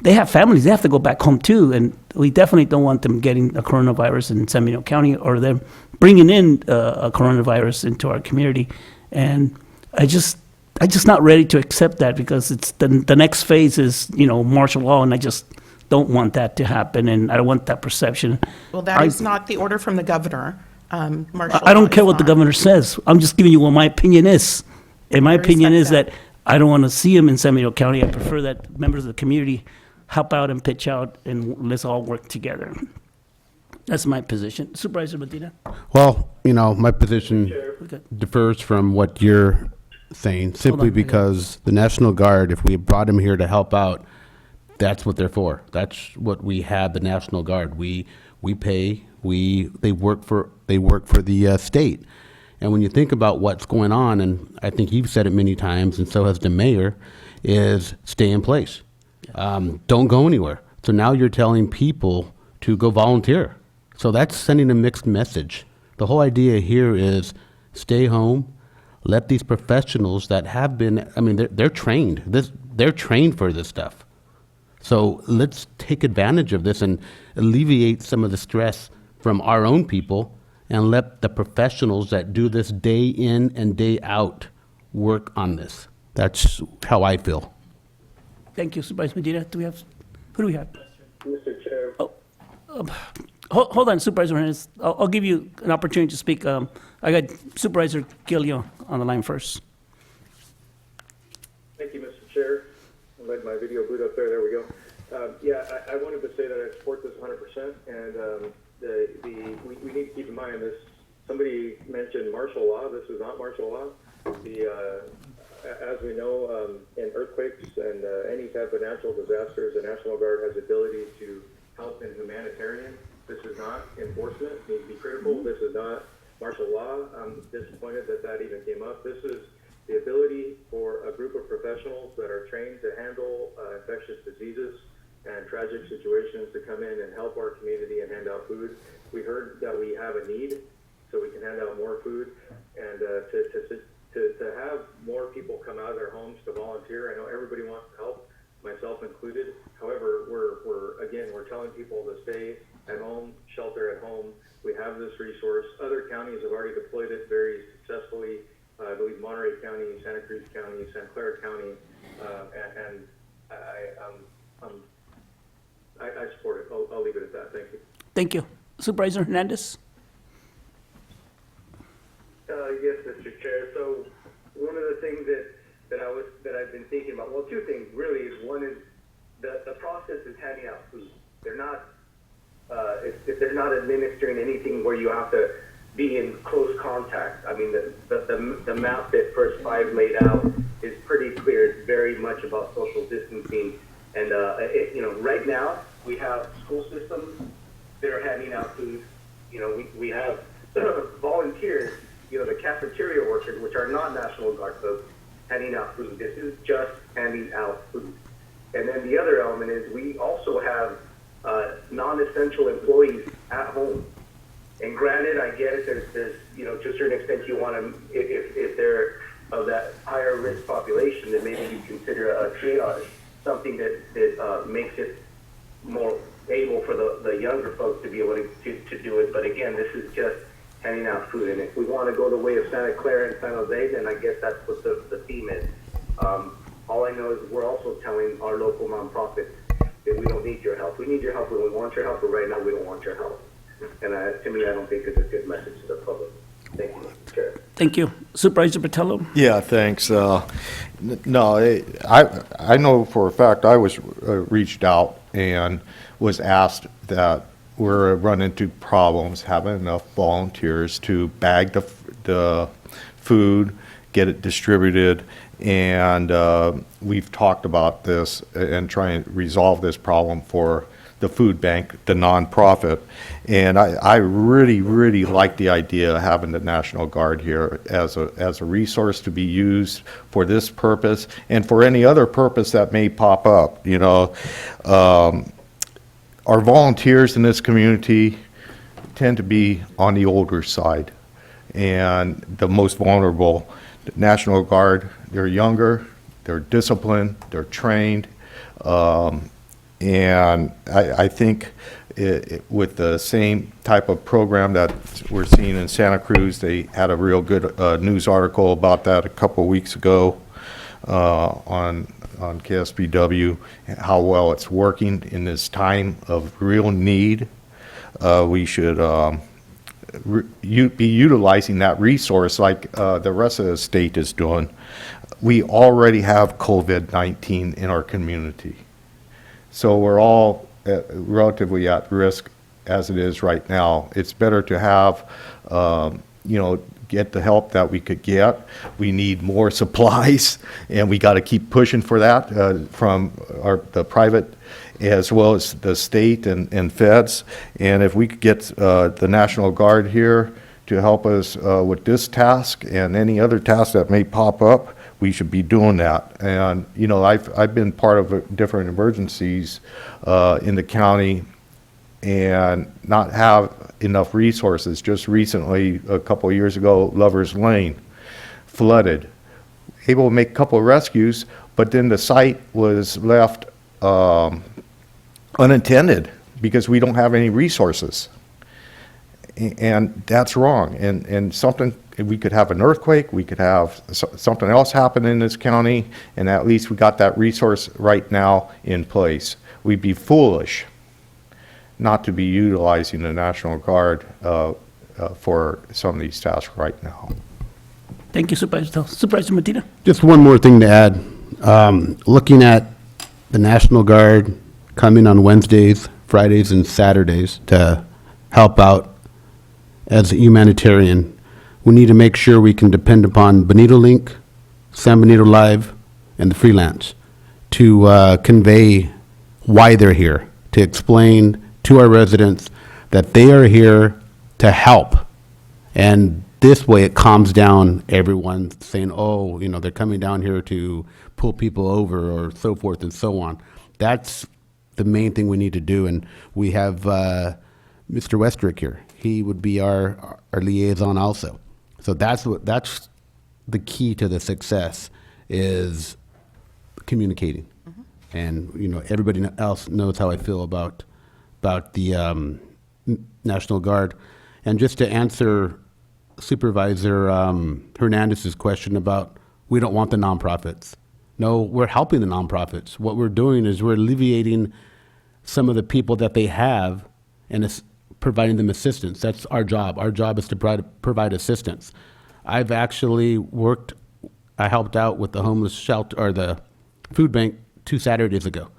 they have families. They have to go back home too, and we definitely don't want them getting a coronavirus in San Benito County, or them bringing in a coronavirus into our community. And I'm just not ready to accept that, because it's the next phase is martial law, and I just don't want that to happen, and I don't want that perception. Well, that is not the order from the governor. Martial I law don't care is what the not. governor says. I'm just giving you what my opinion is. And my opinion is that I don't want to see him in San Benito County. I prefer that members of the community help out and pitch out, and let's all work together. That's my position. Supervisor Medina? Well, my position Okay. differs from what you're saying, simply on, because the National Guard, if we brought them here to help out, that's what they're for. That's what we have the National Guard. We pay, they work for the state. And when you think about what's going on, and I think you've said it many times, and so has the mayor, is stay in place. Don't go anywhere. So now you're telling people to go volunteer. So that's sending a mixed message. The whole idea here is stay home, let these professionals that have been, they're trained. They're trained for this stuff. So let's take advantage of this and alleviate some of the stress from our own people, and let the professionals that do this day in and day out work on this. That's how I feel. Thank you, Supervisor Medina. Who do we have? Mr. Chair. Hold on, Supervisor Hernandez. I'll give you an opportunity to speak. I got Supervisor Gilliam on the line first. Thank you, Mr. Chair. I'll let my video boot up there. There we go. I wanted to say that I support this 100%, and we need to keep in mind this. Somebody mentioned martial law. This is not martial law. As we know, in earthquakes and any type of natural disasters, the National Guard has the ability to help in humanitarian. This is not enforcement. It needs to be critical. This is not martial law. I'm disappointed that even came up. This is the ability for a group of professionals that are trained to handle infectious diseases and tragic situations to come in and help our community and hand out food. We heard that we have a need, so we can hand out more food, and to have more people come out of their homes to volunteer. I know everybody wants to help, myself included. However, we're telling people to stay at home, shelter at home. We have this resource. Other counties have already deployed it very successfully. I believe Monterey County, Santa Cruz County, Santa Clara County, and I support it. I'll leave it at that. Thank you. Thank you. Supervisor Hernandez? Yes, Mr. Chair. So one of the things that I've been thinking about, well, two things really. Is one is the process is handing out food. They're not if they're not administering anything where you have to be in close contact. I mean, the map that First Five laid out is pretty clear. It's very much about social distancing. And, right now we have school systems that are handing out food. We have volunteers, the cafeteria workers, which are not National Guard folks, handing out food. This is just handing out food. And then the other element is we also have non-essential employees at home. And granted, I get it, there's to a certain extent you want to, if they're of that higher risk population, then maybe you consider a triage, something that makes it more able for the younger folks to be able to do it. But again, this is just handing out food. And if we want to go the way of Santa Clara and San Jose, then I guess that's what the theme is. All I know is we're also telling our local nonprofits that we don't need your help. We need your help when we want your help, but right now we don't want your help. And to me, I don't think it's a good message to the public. Thank you, Mr. Chair. Thank you. Supervisor Patello? Yeah, thanks. No, I know for a fact I was reached out and was asked that we're running into problems having enough volunteers to bag the food, get it distributed, and we've talked about this and trying to resolve this problem for the food bank, the nonprofit. And I really, really like the idea of having the National Guard here as a resource to be used for this purpose and for any other purpose that may pop up. Our volunteers in this community tend to be on the older side and the most vulnerable. The National Guard, they're younger, they're disciplined, they're trained, and I think with the same type of program that we're seeing in Santa Cruz, they had a real good news article about that a couple of weeks ago on KSBW, how well it's working in this time of real need. We should be utilizing that resource like the rest of the state is doing. We already have COVID-19 in our community. So we're all relatively at risk as it is right now. It's better to have, get the help that we could get. We need more supplies, and we got to keep pushing for that from the private as well as the state and feds. And if we could get the National Guard here to help us with this task and any other tasks that may pop up, we should be doing that. And I've been part of different emergencies in the county and not have enough resources. Just recently, a couple of years ago, Lover's Lane flooded. Able to make a couple of rescues, but then the site was left unattended because we don't have any resources. And that's wrong. And something, we could have an earthquake, we could have something else happen in this county, and at least we got that resource right now in place. We'd be foolish not to be utilizing the National Guard for some of these tasks right now. Thank you, Supervisor. Supervisor Medina? Just one more thing to add. Looking at the National Guard coming on Wednesdays, Fridays, and Saturdays to help out as a humanitarian, we need to make sure we can depend upon Benito Link, San Benito Live, and the freelance to convey why they're here, to explain to our residents that they are here to help. And this way it calms down everyone saying, oh, they're coming down here to pull people over or so forth and so on. That's the main thing we need to do. And we have Mr. Westrick here. He would be our liaison also. So that's the key to the success is communicating. And, you know, everybody else knows how I feel about the National Guard. And just to answer Supervisor Hernandez's question about we don't want the nonprofits. No, we're helping the nonprofits. What we're doing is we're alleviating some of the people that they have and providing them assistance. That's our job. Our job is to provide assistance. I've actually I helped out with the homeless shelter or the food bank 2 Saturdays ago.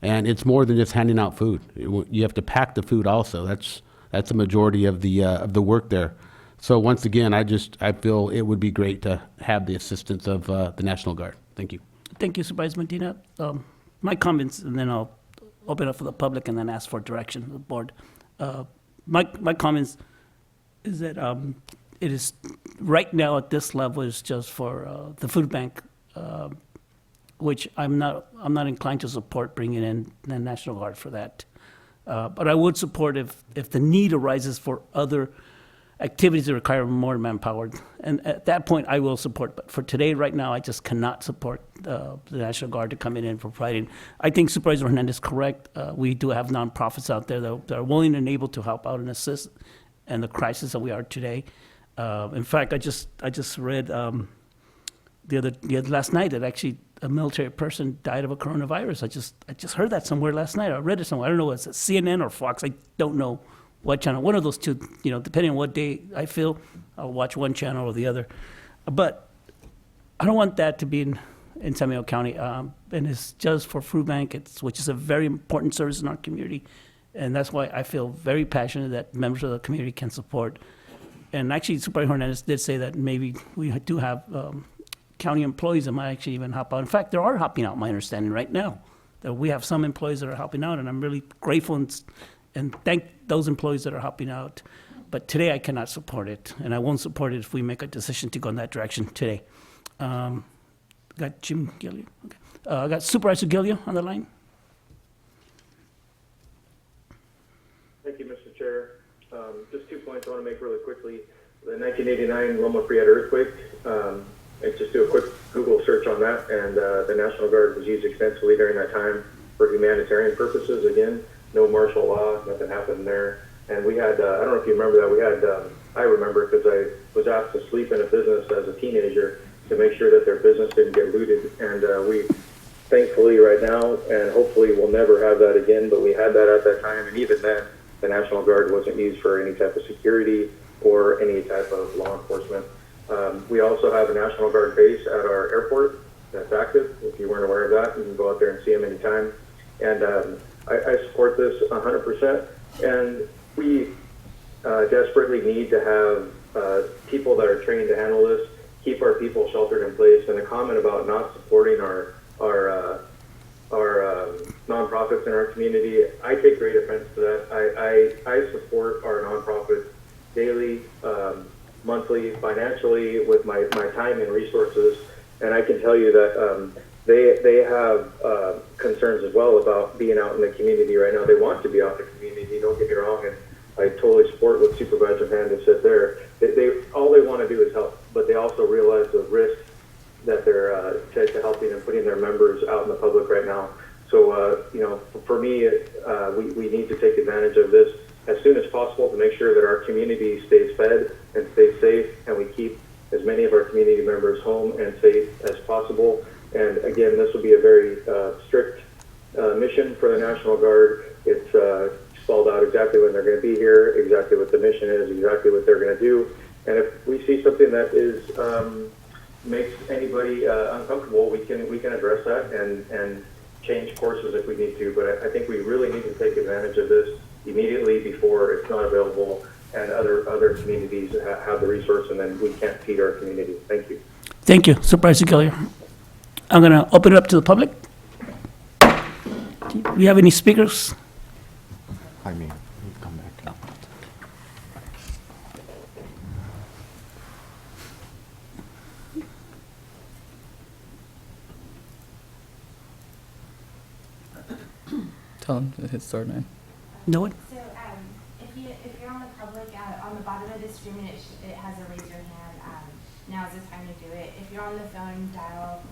And it's more than just handing out food. You have to pack the food also. That's a majority of the work there. So once again, I feel it would be great to have the assistance of the National Guard. Thank you. Thank you, Supervisor Medina. My comments, and then I'll open up for the public and then ask for direction of the board. My comments is that it is right now at this level is just for the food bank, which I'm not inclined to support bringing in the National Guard for that. But I would support if the need arises for other activities that require more manpower. And at that point, I will support. But for today, right now, I just cannot support the National Guard to come in and providing. I think Supervisor Hernandez is correct. We do have nonprofits out there that are willing and able to help out and assist in the crisis that we are today. In fact, I just read last night that actually a military person died of a coronavirus. I just heard that somewhere last night. I read it somewhere. I don't know, it's CNN or Fox. I don't know what channel. One of those two, you know, depending on what day I feel, I'll watch one channel or the other. But I don't want that to be in San Miguel County. And it's just for food bank, which is a very important service in our community. And that's why I feel very passionate that members of the community can support. And actually, Supervisor Hernandez did say that maybe we do have county employees that might actually even help out. In fact, there are helping out, my understanding right now. That we have some employees that are helping out, and I'm really grateful and thank those employees that are helping out. But today I cannot support it, and I won't support it if we make a decision to go in that direction today. Got Jim Gilliam. Okay. I got Supervisor Gilliam on the line. Thank you, Mr. Chair. Just 2 points I want to make really quickly. The 1989 Loma Prieta earthquake, and just do a quick Google search on that, and the National Guard was used extensively during that time for humanitarian purposes. Again, no martial law, nothing happened there. And we had, I don't know if you remember that, we had, I remember because I was asked to sleep in a business as a teenager to make sure that their business didn't get looted. And we, thankfully right now, and hopefully we'll never have that again, but we had that at that time. And even then, the National Guard wasn't used for any type of security or any type of law enforcement. We also have a National Guard base at our airport that's active. If you weren't aware of that, you can go out there and see them anytime. And I support this 100%. And we desperately need to have people that are trained to handle this, keep our people sheltered in place. And a comment about not supporting our nonprofits in our community, I take great offense to that. I support our nonprofits daily, monthly, financially, with my time and resources. And I can tell you that they have concerns as well about being out in the community right now. They want to be out in the community, don't get me wrong, and I totally support what Supervisor Hernandez said there. All they want to do is help, but they also realize the risk that they're to helping and putting their members out in the public right now. So, you know, for me, we need to take advantage of this as soon as possible to make sure that our community stays fed and stays safe, and we keep as many of our community members home and safe as possible. And again, this will be a very strict mission for the National Guard. It's spelled out exactly when they're going to be here, exactly what the mission is, exactly what they're going to do. And if we see something that is makes anybody uncomfortable, we can address that and change courses if we need to. But I think we really need to take advantage of this immediately before it's not available and other communities have the resource, and then we can't feed our community. Thank you. Thank you, Supervisor Gilliam. I'm going to open it up to the public. Do we have any speakers? I mean, come back. Tell them to hit star 9. No one? So, if you're on the public, on the bottom of the screen, it has a raise your hand. Now's the time to do it. If you're on the phone, dial,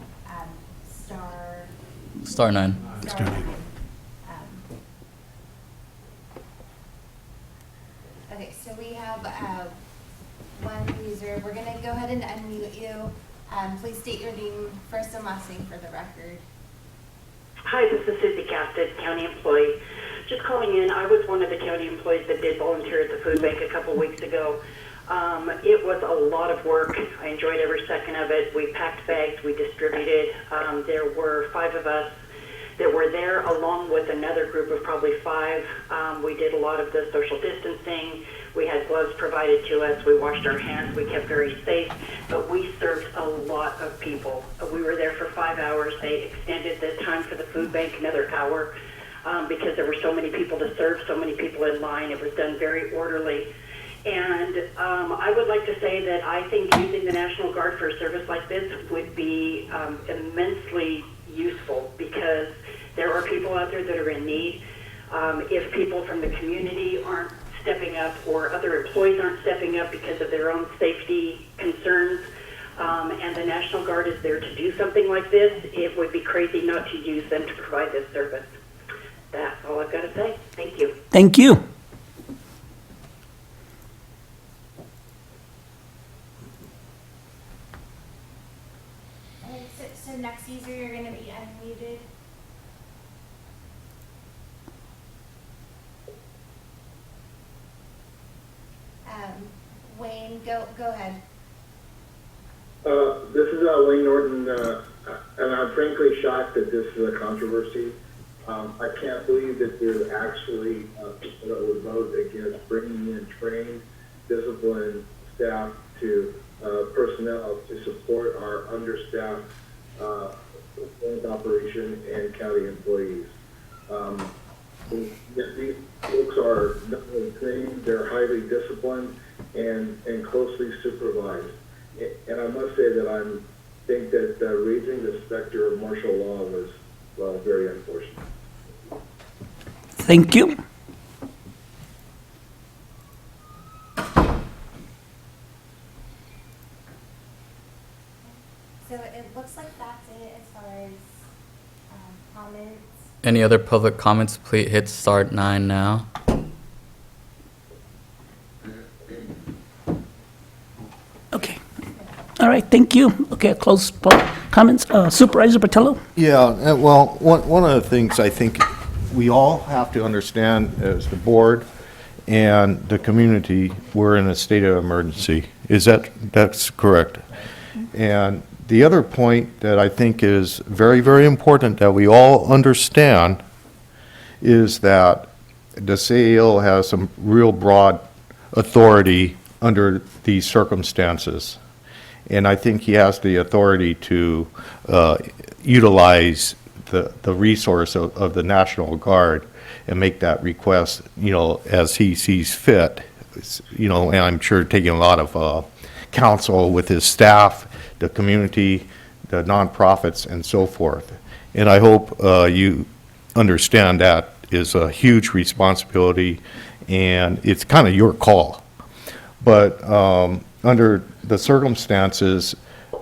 star. Star 9. Star 9. Okay, so we have, one user. We're gonna go ahead and unmute you. Please state your name, first and last name for the record. Hi, this is Susie Casted, county employee. Just calling in, I was one of the county employees that did volunteer at the food bank a couple weeks ago. It was a lot of work. I enjoyed every second of it. We packed bags, we distributed. There were 5 of us that were there along with another group of probably 5. We did a lot of the social distancing. We had gloves provided to us. We washed our hands. We kept very safe. But we served a lot of people. We were there for 5 hours. They extended the time for the food bank another hour because there were so many people to serve, so many people in line. It was done very orderly. And I would like to say that I think using the National Guard for a service like this would be immensely useful because there are people out there that are in need. If people from the community aren't stepping up or other employees aren't stepping up because of their own safety concerns, and the National Guard is there to do something like this, it would be crazy not to use them to provide this service. That's all I've got to say. Thank you. Thank you. So next user, you're gonna be unmuted. Wayne, go ahead. This is Wayne Norton, and I'm frankly shocked that this is a controversy. I can't believe that there's actually people that would vote against bringing in trained, disciplined staff to personnel to support our understaffed plant operation and county employees. These folks are not only trained, they're highly disciplined and closely supervised. And I must say that I think that raising the specter of martial law was, well, very unfortunate. Thank you. So it looks like that's it as far as comments. Any other public comments, please hit star 9 now. Okay. All right, thank you. Okay, close public comments. Supervisor Patello? Yeah, well, one of the things I think we all have to understand as the board and the community, we're in a state of emergency. That's correct? And the other point that I think is very, very important that we all understand is that the CAO has some real broad authority under these circumstances. And I think he has the authority to utilize the resource of the National Guard and make that request, as he sees fit. And I'm sure taking a lot of counsel with his staff, the community, the nonprofits, and so forth. And I hope you understand that is a huge responsibility, and it's kind of your call. But under the circumstances,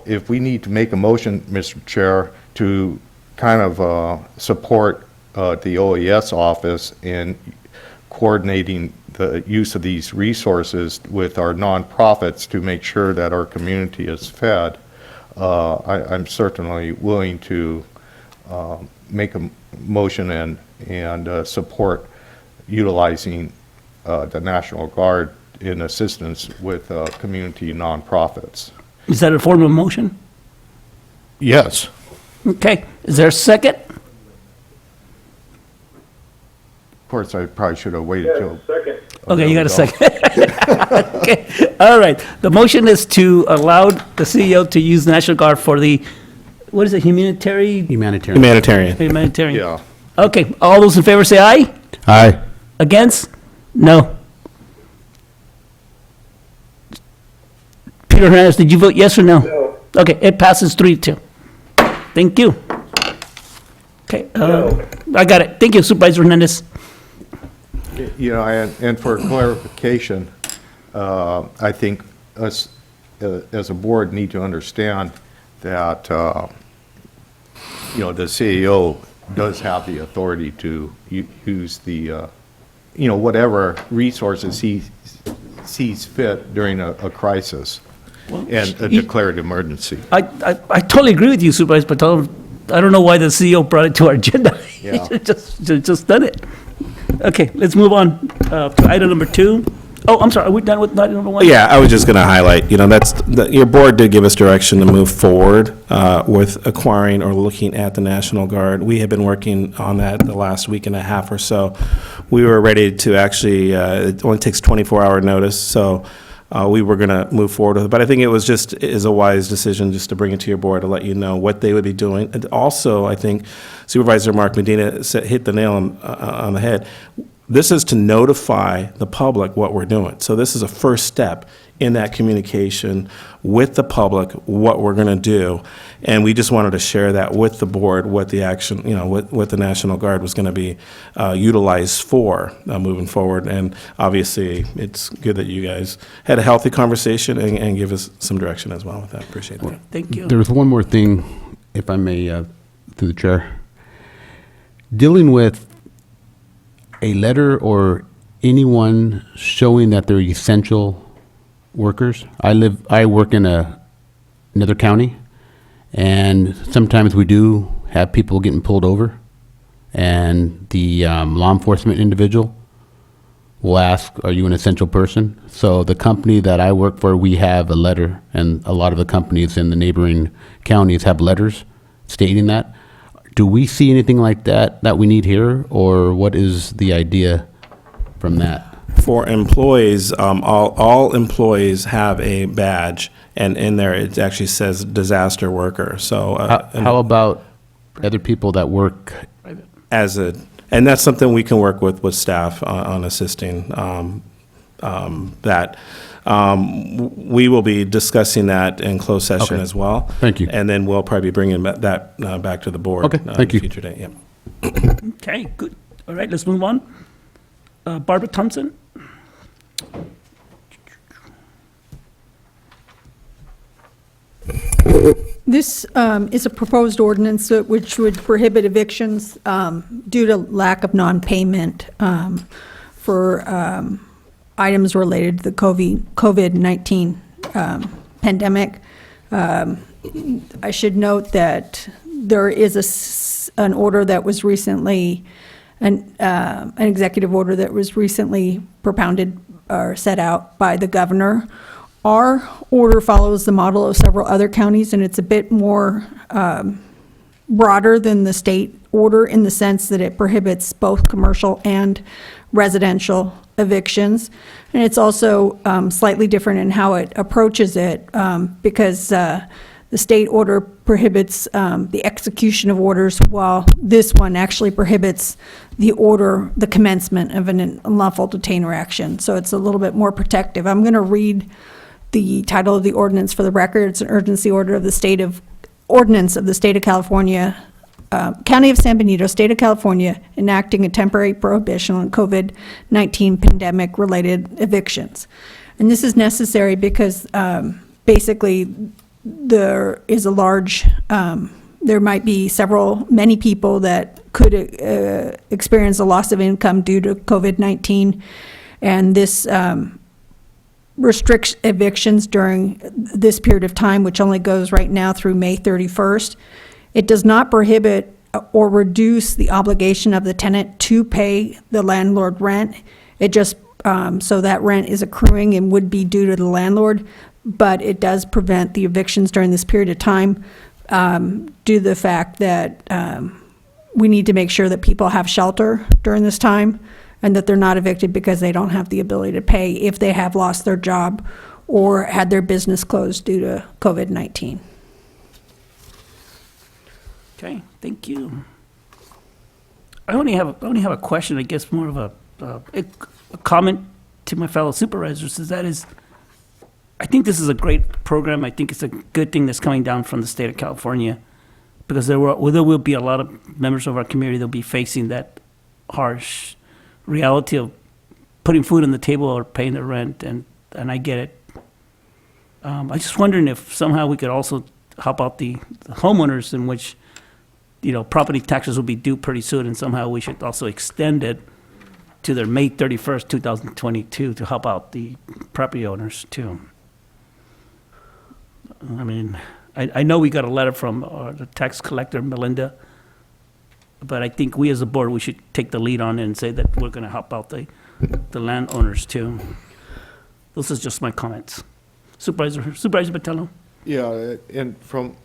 if we need to make a motion, Mr. Chair, to kind of support the OES office in coordinating the use of these resources with our nonprofits to make sure that our community is fed, I'm certainly willing to make a motion and support utilizing the National Guard in assistance with community nonprofits. Is that a form of motion? Yes. Okay, is there a second? Of course, I probably should have waited till. Second. Okay, you got a second. Okay, all right. The motion is to allow the CEO to use the National Guard for the, what is it, humanitarian? Humanitarian. Yeah. Okay, all those in favor say aye. Aye. Against? No. Peter Hernandez, did you vote yes or no? No. Okay, it passes 3-2. Thank you. Okay, I got it. Thank you, Supervisor Hernandez. You know, and for clarification, I think us, as a board, need to understand that, you know, the CEO does have the authority to use the, you know, whatever resources he sees fit during a crisis and a declared emergency. I totally agree with you, Supervisor Patel. I don't know why the CEO brought it to our agenda. Yeah. Just done it. Okay, let's move on to item number 2. Oh, I'm sorry, are we done with item number 1? Yeah, I was just going to highlight, you know, your board did give us direction to move forward with acquiring or looking at the National Guard. We have been working on that the last week and a half or so. We were ready to actually, it only takes 24-hour notice, so we were going to move forward with it. But I think it was just, is a wise decision just to bring it to your board to let you know what they would be doing. And also, I think Supervisor Mark Medina hit the nail on the head. This is to notify the public what we're doing. So this is a first step in that communication with the public, what we're going to do. And we just wanted to share that with the board, what the action, you know, what the National Guard was going to be utilized for moving forward. And obviously, it's good that you guys had a healthy conversation and give us some direction as well with that. Appreciate that. Thank you. There's one more thing, if I may, through the chair. Dealing with a letter or anyone showing that they're essential workers. I work in another county, and sometimes we do have people getting pulled over, and the law enforcement individual will ask, are you an essential person? So the company that I work for, we have a letter, and a lot of the companies in the neighboring counties have letters stating that. Do we see anything like that we need here, or what is the idea from that? For employees, all employees have a badge, and in there it actually says disaster worker. So How about other people that work? And that's something we can work with staff on assisting that. We will be discussing that in closed session Okay. as well. Thank you. And then we'll probably be bringing that back to the board. Okay, thank in a you. future date. Yep. Okay, good. All right, let's move on. Barbara Thompson? This is a proposed ordinance which would prohibit evictions due to lack of non-payment for items related to the COVID-19 pandemic. I should note that there is an order that was recently, an executive order that was recently propounded or set out by the governor. Our order follows the model of several other counties, and it's a bit more broader than the state order in the sense that it prohibits both commercial and residential evictions. And it's also slightly different in how it approaches it because the state order prohibits the execution of orders, while this one actually prohibits the commencement of an unlawful detainer action. So it's a little bit more protective. I'm going to read the title of the ordinance for the record. It's an urgency order of the ordinance of the state of California, County of San Benito, State of California, enacting a temporary prohibition on COVID-19 pandemic-related evictions. And this is necessary because basically there is a large, there might be many people that could experience a loss of income due to COVID-19, and this restricts evictions during this period of time, which only goes right now through May 31st. It does not prohibit or reduce the obligation of the tenant to pay the landlord rent. It just, so that rent is accruing and would be due to the landlord, but it does prevent the evictions during this period of time due to the fact that we need to make sure that people have shelter during this time and that they're not evicted because they don't have the ability to pay if they have lost their job or had their business closed due to COVID-19. Okay, thank you. I only have a question, I guess more of a comment to my fellow supervisors, I think this is a great program. I think it's a good thing that's coming down from the state of California. because there will be a lot of members of our community that'll be facing that harsh reality of putting food on the table or paying the rent, and I get it. I just wondering if somehow we could also help out the homeowners in which, property taxes will be due pretty soon, and somehow we should also extend it to their May 31st, 2022, to help out the property owners too. I mean, I know we got a letter from the tax collector, Melinda, but I think we as a board, we should take the lead on it and say that we're going to help out the landowners too. This is just my comments. Supervisor Botello? Yeah, and from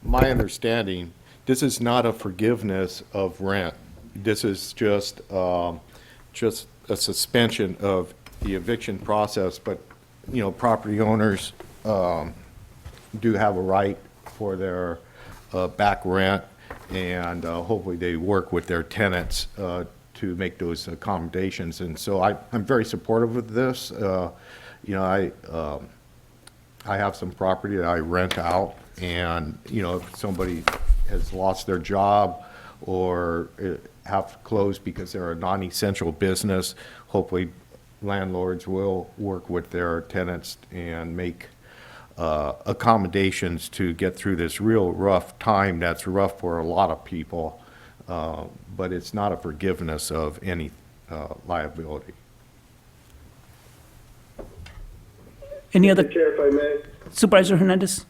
my understanding, this is not a forgiveness of rent. This is just a suspension of the eviction process, but, property owners do have a right for their back rent, and hopefully they work with their tenants to make those accommodations. And so I'm very supportive of this. I have some property that I rent out, and, if somebody has lost their job or have to close because they're a non-essential business, hopefully landlords will work with their tenants and make accommodations to get through this real rough time that's rough for a lot of people, but it's not a forgiveness of any liability. Any other? Mr. Chair, if I may. Supervisor Hernandez?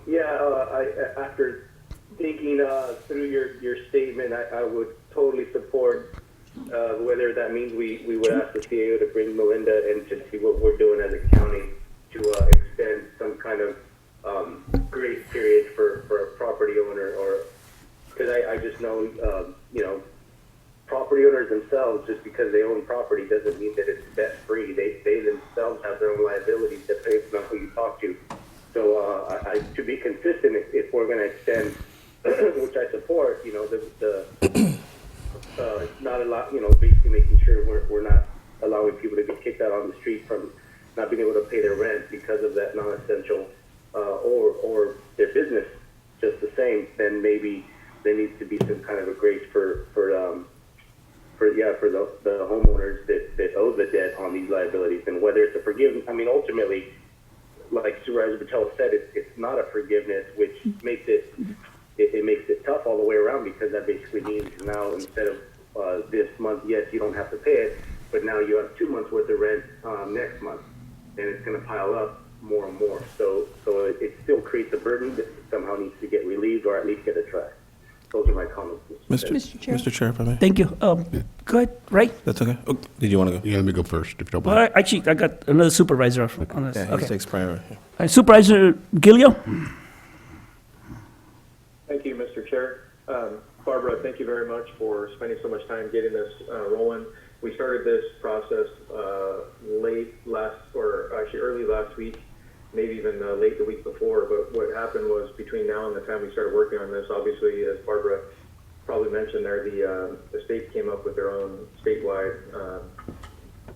Yeah, after thinking through your statement, I would totally support whether that means we would ask the CAO to bring Melinda and to see what we're doing as a county to extend some kind of grace period for a property owner, or because I just know, property owners themselves, just because they own property doesn't mean that it's debt free. They themselves have their own liabilities that depends on who you talk to. So to be consistent, if we're going to extend, which I support, not allow, basically making sure we're not allowing people to get kicked out on the street from not being able to pay their rent because of that non-essential or their business just the same, then maybe there needs to be some kind of a grace for the homeowners that owe the debt on these liabilities, and whether it's a forgiveness. I mean, ultimately, like Supervisor Patel said, it's not a forgiveness, which makes it makes it tough all the way around, because that basically means now instead of this month, yes, you don't have to pay it, but now you have 2 months worth of rent next month, and it's going to pile up more and more. So it still creates a burden that somehow needs to get relieved or at least get addressed. Those are my comments. Mr. Chair, if I may. Thank you. Go ahead, Ray? That's okay. Oh, did you want to go? Yeah, let me go first, if you don't Well, mind. actually, I got another supervisor on this. Yeah, he Okay. takes priority. All right, Supervisor Gilio? Thank you, Mr. Chair. Barbara, thank you very much for spending so much time getting this rolling. We started this process early last week, maybe even late the week before. But what happened was, between now and the time we started working on this, obviously, as Barbara probably mentioned there, the state came up with their own statewide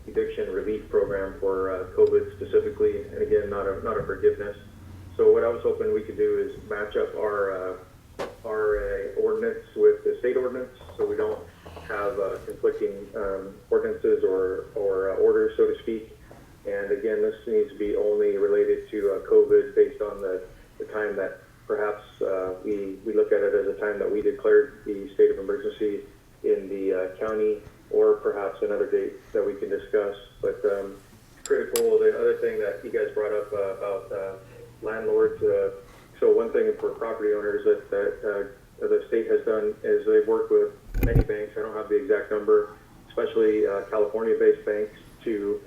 eviction relief program for COVID specifically, and again, not a forgiveness. So what I was hoping we could do is match up our ordinance with the state ordinance, so we don't have conflicting ordinances or orders, so to speak. And again, this needs to be only related to COVID, based on the time that perhaps we look at it as a time that we declared the state of emergency in the county, or perhaps another date that we can discuss. But critical, the other thing that you guys brought up about landlords, so one thing for property owners that the state has done is they've worked with many banks, I don't have the exact number, especially California-based banks, to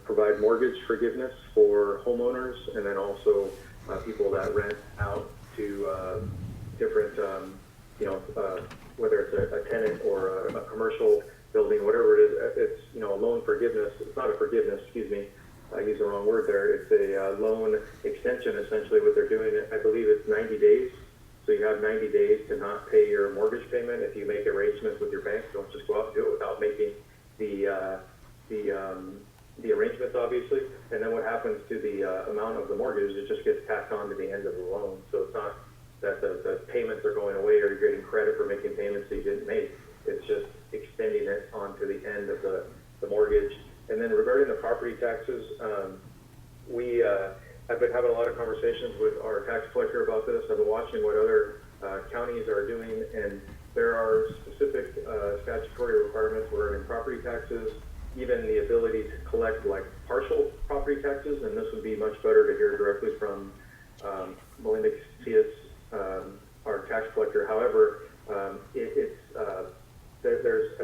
provide mortgage forgiveness for homeowners, and then also people that rent out to different, whether it's a tenant or a commercial building, whatever it is. It's a loan forgiveness. It's not a forgiveness, excuse me. I used the wrong word there. It's a loan extension, essentially. What they're doing, I believe it's 90 days. So you have 90 days to not pay your mortgage payment. If you make arrangements with your bank, don't just go out and do it without making the arrangements, obviously. And then what happens to the amount of the mortgage? It just gets tacked on to the end of the loan. So it's not that the payments are going away or you're getting credit for making payments that you didn't make. It's just extending it onto the end of the mortgage. And then regarding the property taxes, we have been having a lot of conversations with our tax collector about this. I've been watching what other counties are doing, and there are specific statutory requirements regarding property taxes, even the ability to collect like partial property taxes, and this would be much better to hear directly from Melinda Casillas, our tax collector. However, I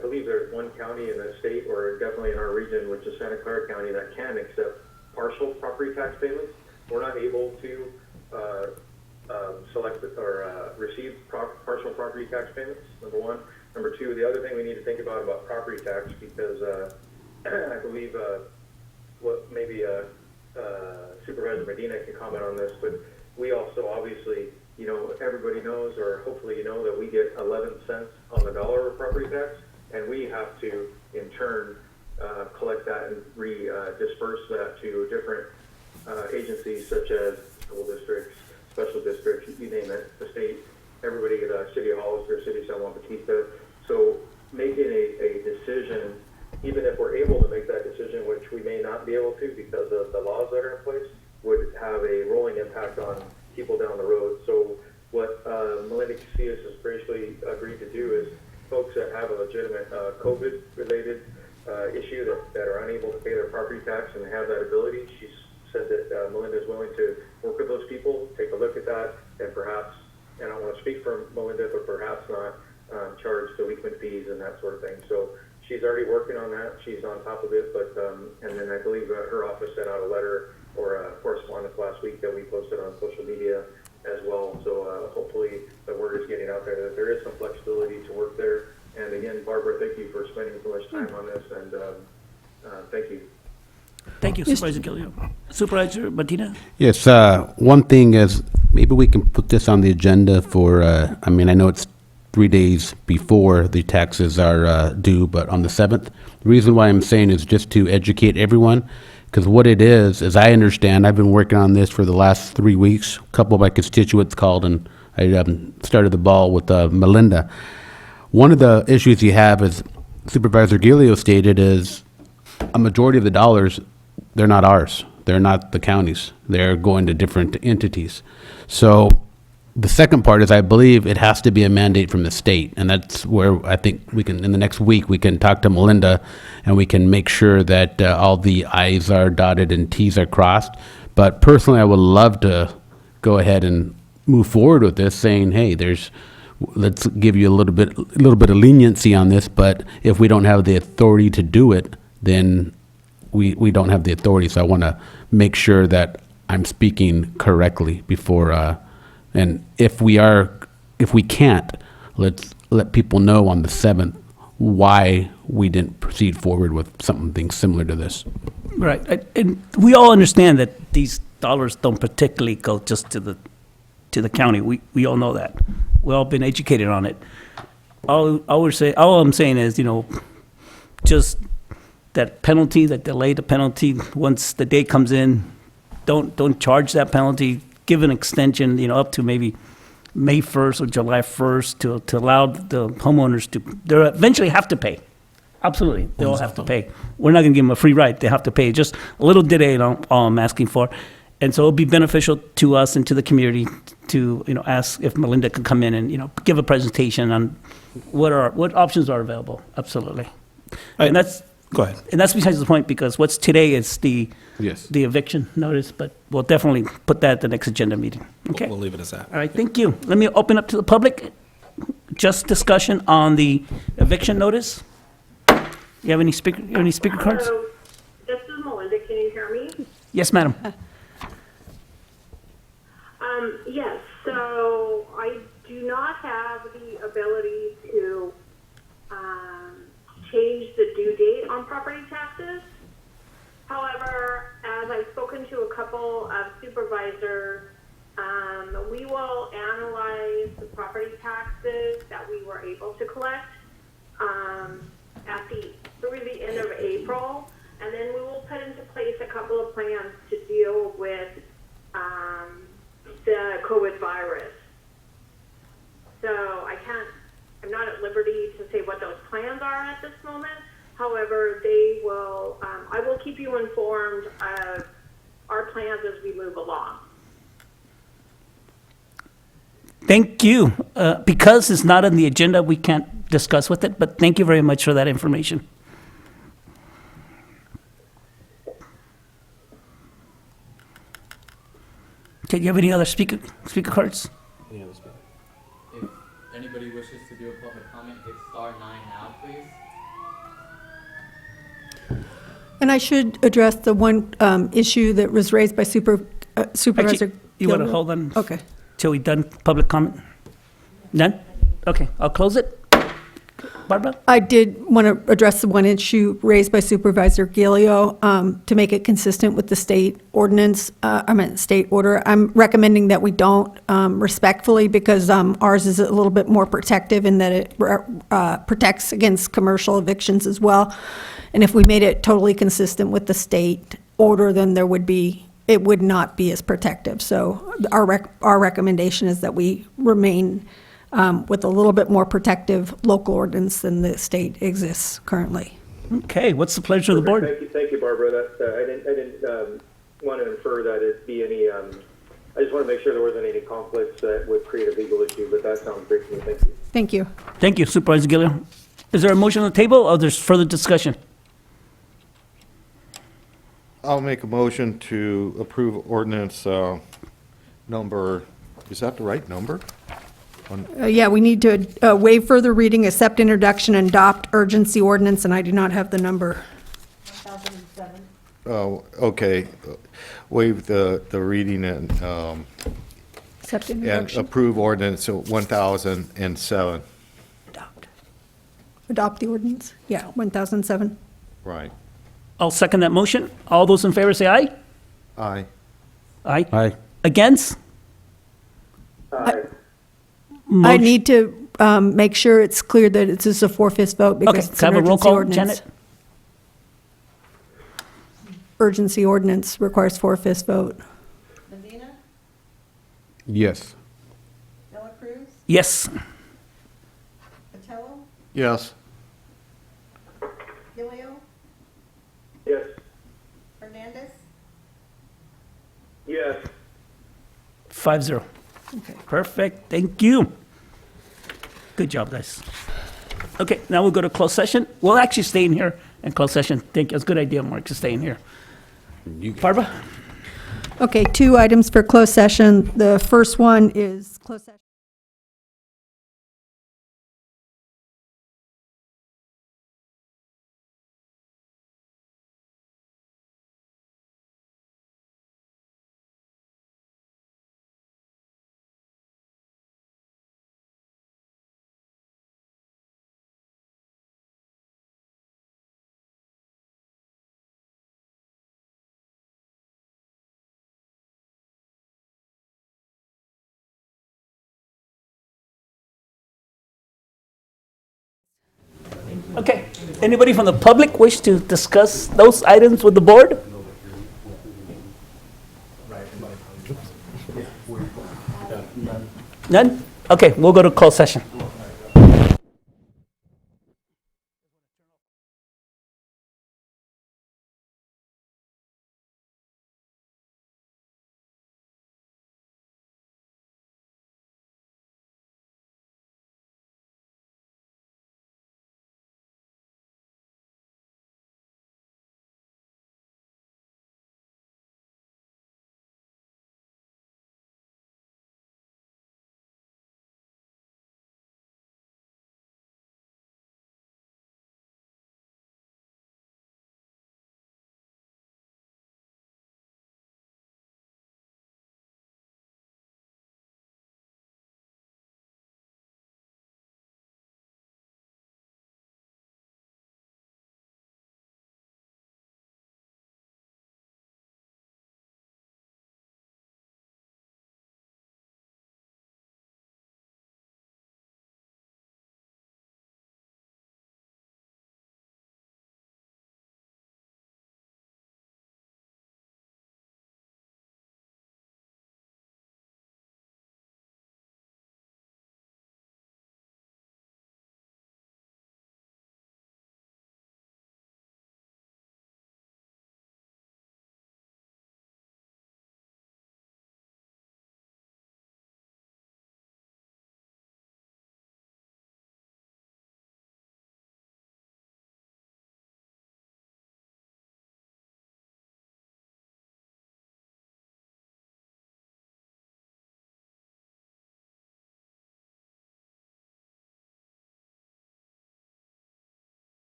believe there's one county in the state, or definitely in our region, which is Santa Clara County, that can accept partial property tax payments. We're not able to select or receive partial property tax payments, number one. Number two, the other thing we need to think about property tax, because I believe what maybe Supervisor Medina can comment on this, but we also obviously, you know, everybody knows, or hopefully you know, that we get 11 cents on the dollar of property tax, and we have to in turn collect that and disperse that to different agencies such as school districts, special districts, you name it, the state, everybody at City of Hollister, City of San Juan Bautista. So making a decision, even if we're able to make that decision, which we may not be able to because of the laws that are in place, would have a rolling impact on people down the road. So what Melinda Casillas has graciously agreed to do is folks that have a legitimate COVID-related issue that are unable to pay their property tax and have that ability, she's said that Melinda is willing to work with those people, take a look at that, and perhaps, and I don't want to speak for Melinda, but perhaps not charge delinquent fees and that sort of thing. So she's already working on that. She's on top of it, but and then I believe her office sent out a letter or a correspondence last week that we posted on social media as well. So hopefully the word is getting out there that there is some flexibility to work there. And again, Barbara, thank you for spending so much time on this, and thank you. Thank you, Supervisor Gilliam. Supervisor Medina? Yes, one thing is, maybe we can put this on the agenda for, I mean, I know it's 3 days before the taxes are due, but on the 7th. The reason why I'm saying is just to educate everyone, because what it is I understand, I've been working on this for the last 3 weeks. A couple of my constituents called, and I started the ball with Melinda. One of the issues you have, as Supervisor Gilio stated, is a majority of the dollars, they're not ours. They're not the county's. They're going to different entities. So the second part is, I believe it has to be a mandate from the state, and that's where I think we can, in the next week, we can talk to Melinda, and we can make sure that all the I's are dotted and T's are crossed. But personally, I would love to go ahead and move forward with this, saying, hey, let's give you a little bit of leniency on this, but if we don't have the authority to do it, then we don't have the authority. So I want to make sure that I'm speaking correctly before, and if we can't, let's let people know on the 7th why we didn't proceed forward with something similar to this. Right, and we all understand that these dollars don't particularly go just to the county. We all know that. We've all been educated on it. All I'm saying is, you know, just that penalty, that delay the penalty, once the day comes in, don't charge that penalty. Give an extension, you know, up to maybe May 1st or July 1st to allow the homeowners to, they'll eventually have to pay. Absolutely, they all have to pay. We're not gonna give them a free ride, they have to pay. Just a little delay, all I'm asking for. And so it'll be beneficial to us and to the community to, you know, ask if Melinda can come in and, you know, give a presentation on what options are available. Absolutely. And that's, Go ahead. and that's besides the point, because what's today is the eviction notice, but we'll definitely put that at the next agenda meeting. Okay. We'll leave it as that. All right, thank you. Let me open up to the public. Just discussion on the eviction notice. You have any speaker cards? Hello, this is Melinda. Can you hear me? Yes, madam. Yes, so I do not have the ability to change the due date on property taxes. However, as I've spoken to a couple of supervisors, we will analyze the property taxes that we were able to collect through the end of April, and then we will put into place a couple of plans are at this moment. However, they will, I will keep you informed of our plans as we move along. Thank you. Because it's not on the agenda, we can't discuss with it, but thank you very much for that information. Okay, do you have any other speaker cards? If anybody wishes to do a public comment, hit star 9 now, please. And I should address the one issue that was raised by Supervisor. Actually, you want to Gilroy. hold on Okay. till we done public comment? None? Okay, I'll close it. Barbara? I did want to address the one issue raised by Supervisor Gilio, to make it consistent with the state ordinance, state order. I'm recommending that we don't, respectfully, because ours is a little bit more protective in that it protects against commercial evictions as well. And if we made it totally consistent with the state order, then it would not be as protective. So our recommendation is that we remain with a little bit more protective local ordinance than the state exists currently. Okay, what's the pleasure of the board? Thank you, Barbara. That's, I didn't want to infer that it'd be any, I just want to make sure there wasn't any conflicts that would create a legal issue, but that sounds great to me. Thank you. Thank you. Thank you, Supervisor Gilliam. Is there a motion on the table, or there's further discussion? I'll make a motion to approve ordinance number, is that the right number? Yeah, we need to waive further reading, accept introduction, and adopt urgency ordinance, and I do not have the number. Oh, okay. Waive the reading and Accept and introduction. approve ordinance 1007. Adopt the ordinance. Yeah, 1007. Right. I'll second that motion. All those in favor say aye. Aye. Aye. Aye. Against? I Motion- need to make sure it's clear that it's just a 4/5 vote Okay, because it's can I an have a roll urgency call, ordinance. Janet? Urgency ordinance requires 4/5 vote. Medina, Yes. Dela Cruz, Yes. Patello, Yes. Gilio, Yes. Hernandez, Yes. 5-0. Okay, perfect. Thank you. Good job, guys. Okay, now we'll go to closed session. We'll actually stay in here in closed session. Thank you. It's a good idea, Mark, to stay in here. Barbara? Okay, 2 items for closed session. The first one is closed session. Okay. Anybody from the public wish to discuss those items with the board? None? Okay, we'll go to closed session.